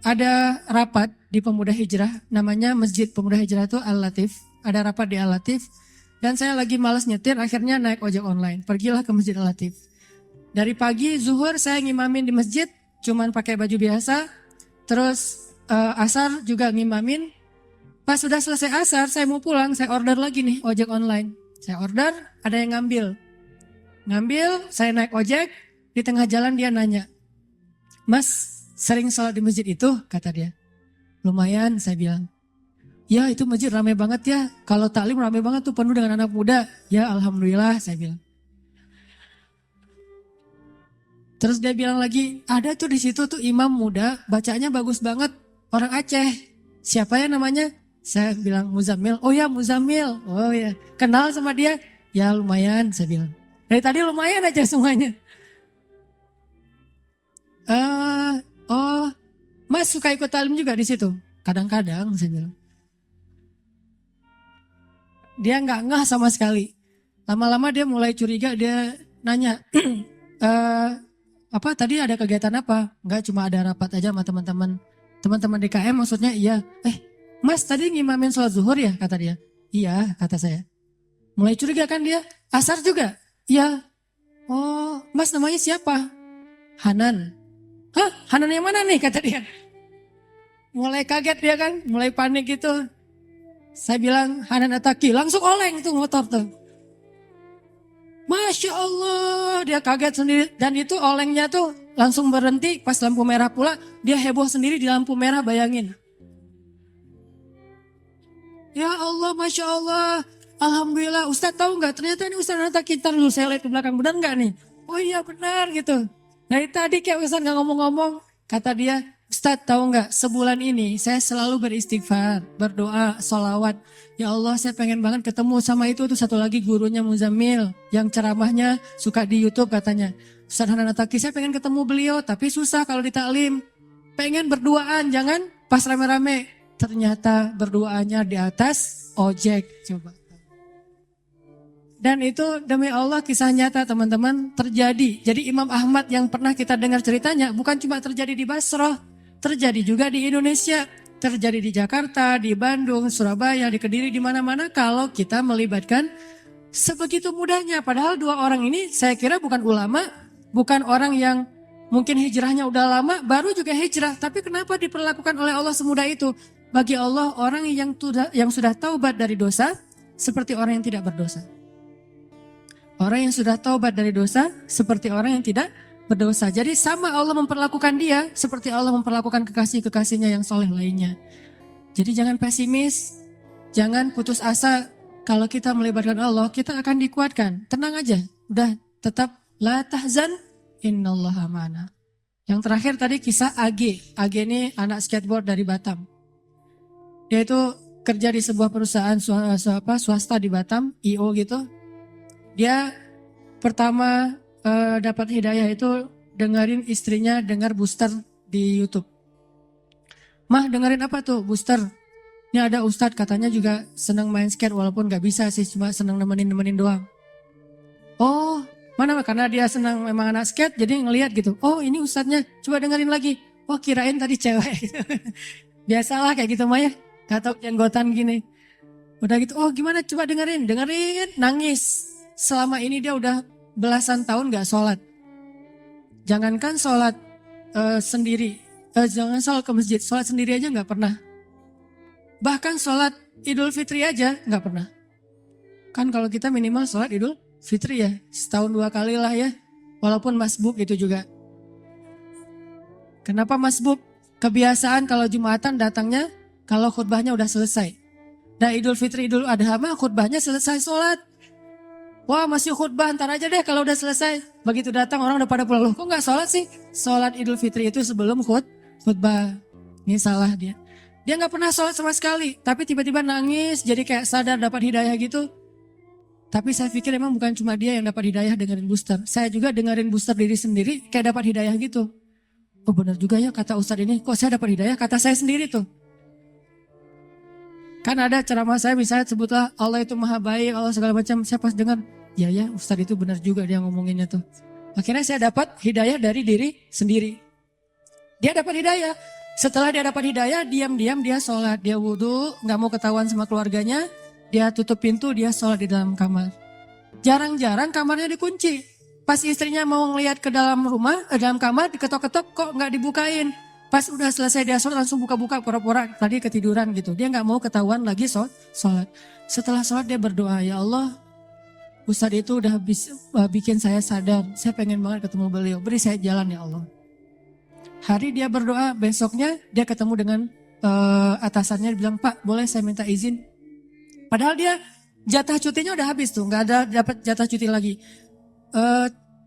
[SPEAKER 1] ada rapat di Pemuda Hijrah, namanya Masjid Pemuda Hijrah itu Al-Latif. Ada rapat di Al-Latif dan saya lagi malas nyetir, akhirnya naik ojek online. Pergilah ke Masjid Al-Latif. Dari pagi zuhur saya ngimamin di masjid, cuman pakai baju biasa. Terus asar juga ngimamin. Pas sudah selesai asar, saya mau pulang, saya order lagi nih ojek online. Saya order, ada yang ngambil. Saya naik ojek. Di tengah jalan dia nanya, Mas sering sholat di masjid itu? Kata dia. Lumayan, saya bilang. Ya itu masjid ramai banget ya. Kalau taklim ramai banget tuh, penuh dengan anak muda. Ya alhamdulillah, saya bilang. Terus dia bilang lagi, ada tuh di situ tuh imam muda, bacanya bagus banget. Orang Aceh. Siapa ya namanya? Saya bilang Muzammil. Oh ya Muzammil. Oh ya. Kenal sama dia? Ya lumayan, saya bilang. Dari tadi lumayan aja semuanya. Mas suka ikut talim juga di situ? Kadang-kadang saya bilang. Dia nggak ngeh sama sekali. Lama-lama dia mulai curiga, dia nanya, apa tadi ada kegiatan apa? Nggak, cuma ada rapat aja sama teman-teman. Teman-teman DKM maksudnya iya. Mas tadi ngimamin sholat zuhur ya? Kata dia. Iya, kata saya. Mulai curiga kan dia. Asar juga? Iya. Oh, Mas namanya siapa? Hanan. Hah? Hanan yang mana nih? Kata dia. Mulai kaget dia kan, mulai panik gitu. Saya bilang Hanan Ataki, langsung oleng tuh motor tuh. Masya Allah, dia kaget sendiri. Dan itu olengnya tuh langsung berhenti pas lampu merah pula. Dia heboh sendiri di lampu merah, bayangin. Ya Allah, Masya Allah. Alhamdulillah, Ustadz tahu nggak? Ternyata ini Ustadz Ataki, ntar dulu saya lihat ke belakang, benar nggak nih? Oh iya benar gitu. Dari tadi kayak Ustadz gak ngomong-ngomong, kata dia, Ustadz tahu nggak, sebulan ini saya selalu beristighfar, berdoa, sholawat. Ya Allah, saya pengen banget ketemu sama itu tuh satu lagi gurunya Muzammil, yang ceramahnya suka di YouTube katanya. Ustadz Hanan Ataki, saya pengen ketemu beliau, tapi susah kalau di taklim. Pengen berduaan, jangan pas rame-rame. Ternyata berduaannya di atas ojek, coba. Dan itu demi Allah kisah nyata teman-teman terjadi. Jadi Imam Ahmad yang pernah kita dengar ceritanya bukan cuma terjadi di Basrah, terjadi juga di Indonesia, terjadi di Jakarta, di Bandung, Surabaya, di Kediri, di mana-mana kalau kita melibatkan sebegitu mudahnya. Padahal dua orang ini saya kira bukan ulama, bukan orang yang mungkin hijrahnya udah lama, baru juga hijrah. Tapi kenapa diperlakukan oleh Allah semudah itu? Bagi Allah orang yang sudah taubat dari dosa seperti orang yang tidak berdosa. Orang yang sudah taubat dari dosa seperti orang yang tidak berdosa. Jadi sama Allah memperlakukan dia seperti Allah memperlakukan kekasih-kekasihnya yang soleh lainnya. Jadi jangan pesimis, jangan putus asa Kalau kita melibatkan Allah, kita akan dikuatkan. Tenang aja, udah tetap la tahzan innallaha ma'ana. Yang terakhir tadi kisah AG. AG ini anak skateboard dari Batam. Dia itu kerja di sebuah perusahaan swasta di Batam, IO gitu. Dia pertama dapat hidayah itu dengerin istrinya dengar booster di YouTube. Mah dengerin apa tuh booster? Ini ada ustadz katanya juga senang main skate walaupun gak bisa sih, cuma senang nemenin doang. Oh, mana? Karena dia senang memang anak skate jadi ngelihat gitu. Oh ini ustadznya, coba dengerin lagi. Oh kirain tadi cewek. Biasalah kayak gitu mah ya. Gak tau jenggotan gini. Udah gitu, oh gimana coba dengerin, nangis. Selama ini dia udah belasan tahun gak sholat. Jangankan sholat sendiri, jangan sholat ke masjid, sholat sendiri aja gak pernah. Bahkan sholat Idul Fitri aja gak pernah. Kan kalau kita minimal sholat Idul Fitri ya, setahun 2 kali lah ya. Walaupun masbuk itu juga. Kenapa masbuk? Kebiasaan kalau Jumatan datangnya kalau khutbahnya udah selesai. Nah Idul Fitri, Idul Adha mah khutbahnya selesai sholat. Wah masih khutbah, ntar aja deh kalau udah selesai. Begitu datang orang udah pada pulang. Loh kok gak sholat sih? Sholat Idul Fitri itu sebelum khutbah. Ini salah dia. Dia gak pernah sholat sama sekali. Tapi tiba-tiba nangis jadi kayak sadar dapat hidayah gitu. Tapi saya pikir emang bukan cuma dia yang dapat hidayah dengerin booster. Saya juga dengerin booster diri sendiri kayak dapat hidayah gitu. Oh benar juga ya kata Ustadz ini. Kok saya dapat hidayah? Kata saya sendiri tuh. Kan ada ceramah saya misalnya sebutlah Allah itu maha baik, Allah segala macam. Saya pas dengar, ya Ustadz itu benar juga dia ngomonginnya tuh. Akhirnya saya dapat hidayah dari diri sendiri. Dia dapat hidayah. Setelah dia dapat hidayah, diam-diam dia sholat. Dia wudhu, gak mau ketahuan sama keluarganya. Dia tutup pintu, dia sholat di dalam kamar. Jarang-jarang kamarnya dikunci. Pas istrinya mau ngeliat ke dalam rumah, dalam kamar, diketok-ketok kok gak dibukain. Pas udah selesai dia sholat langsung buka-buka pura-pura tadi ketiduran gitu. Dia gak mau ketahuan lagi sholat. Setelah sholat dia berdoa, ya Allah Ustadz itu udah bikin saya sadar. Saya pengen banget ketemu beliau. Beri saya jalan ya Allah. Hari dia berdoa, besoknya dia ketemu dengan atasannya. Dia bilang, Pak boleh saya minta izin? Padahal dia jatah cutinya udah habis tuh. Gak ada dapat jatah cuti lagi.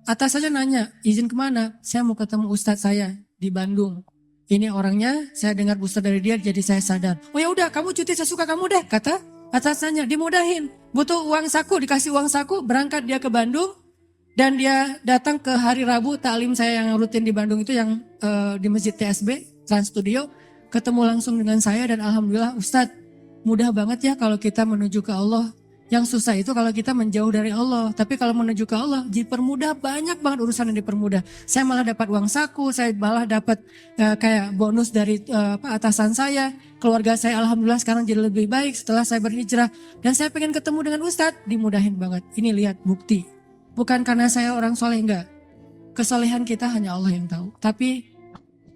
[SPEAKER 1] Atasannya nanya, izin kemana? Saya mau ketemu Ustadz saya di Bandung. Ini orangnya, saya dengar booster dari dia jadi saya sadar. Oh ya udah kamu cuti sesuka kamu deh, kata atasannya. Dimudahin, butuh uang saku, dikasih uang saku, berangkat dia ke Bandung. Dan dia datang ke hari Rabu, taklim saya yang rutin di Bandung itu yang di Masjid TSB, Trans Studio. Ketemu langsung dengan saya dan alhamdulillah Ustadz, mudah banget ya kalau kita menuju ke Allah. Yang susah itu kalau kita menjauh dari Allah. Tapi kalau menuju ke Allah dipermudah, banyak banget urusan yang dipermudah. Saya malah dapat uang saku, saya malah dapat kayak bonus dari atasan saya. Keluarga saya alhamdulillah sekarang jadi lebih baik setelah saya berhijrah. Dan saya pengen ketemu dengan Ustadz, dimudahin banget. Ini lihat bukti. Bukan karena saya orang soleh, enggak. Kesolehan kita hanya Allah yang tahu. Tapi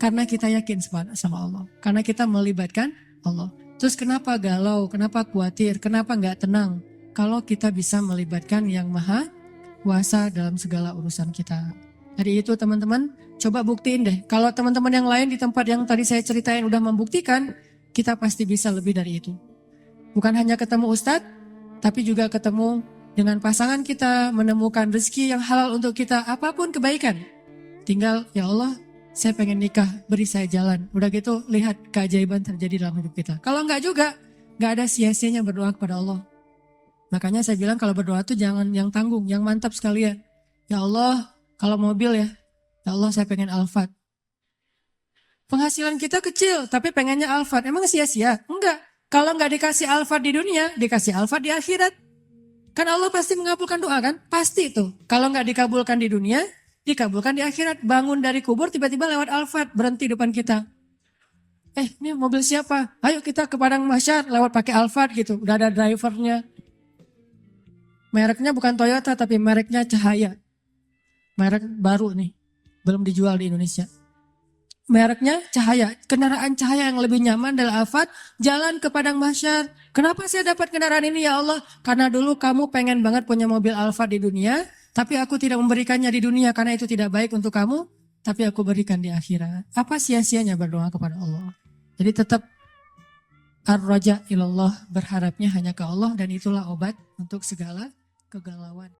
[SPEAKER 1] karena kita yakin sama Allah. Karena kita melibatkan Allah. Terus kenapa galau, kenapa khawatir, kenapa enggak tenang? Kalau kita bisa melibatkan yang maha kuasa dalam segala urusan kita. Jadi itu teman-teman, coba buktiin deh. Kalau teman-teman yang lain di tempat yang tadi saya ceritain udah membuktikan, kita pasti bisa lebih dari itu. Bukan hanya ketemu Ustadz, tapi juga ketemu dengan pasangan kita, menemukan rezeki yang halal untuk kita, apapun kebaikan. Tinggal, ya Allah, saya pengen nikah, beri saya jalan. Udah gitu, lihat keajaiban terjadi dalam hidup kita. Kalau enggak juga, enggak ada sia-sianya berdoa kepada Allah. Makanya saya bilang kalau berdoa tuh jangan yang tanggung, yang mantap sekalian. Ya Allah, kalau mobil ya Allah saya pengen Alphard. Penghasilan kita kecil, tapi pengennya Alphard. Emang sia-sia? Enggak. Kalau enggak dikasih Alphard di dunia, dikasih Alphard di akhirat. Kan Allah pasti mengabulkan doa kan? Pasti itu. Kalau enggak dikabulkan di dunia, dikabulkan di akhirat. Bangun dari kubur tiba-tiba lewat Alphard, berhenti depan kita. Ini mobil siapa? Ayo kita ke Padang Mahsyar lewat pakai Alphard gitu. Udah ada drivernya. Mereknya bukan Toyota tapi mereknya Cahaya. Merek baru nih, belum dijual di Indonesia. Mereknya Cahaya, kendaraan Cahaya yang lebih nyaman dari Alphard, jalan ke Padang Mahsyar. Kenapa saya dapat kendaraan ini ya Allah? Karena dulu kamu pengen banget punya mobil Alphard di dunia, tapi aku tidak memberikannya di dunia karena itu tidak baik untuk kamu, tapi aku berikan di akhirat. Apa sia-sianya berdoa kepada Allah? Jadi tetap ar-raja ilallah, berharapnya hanya ke Allah, dan itulah obat untuk segala kegalauan.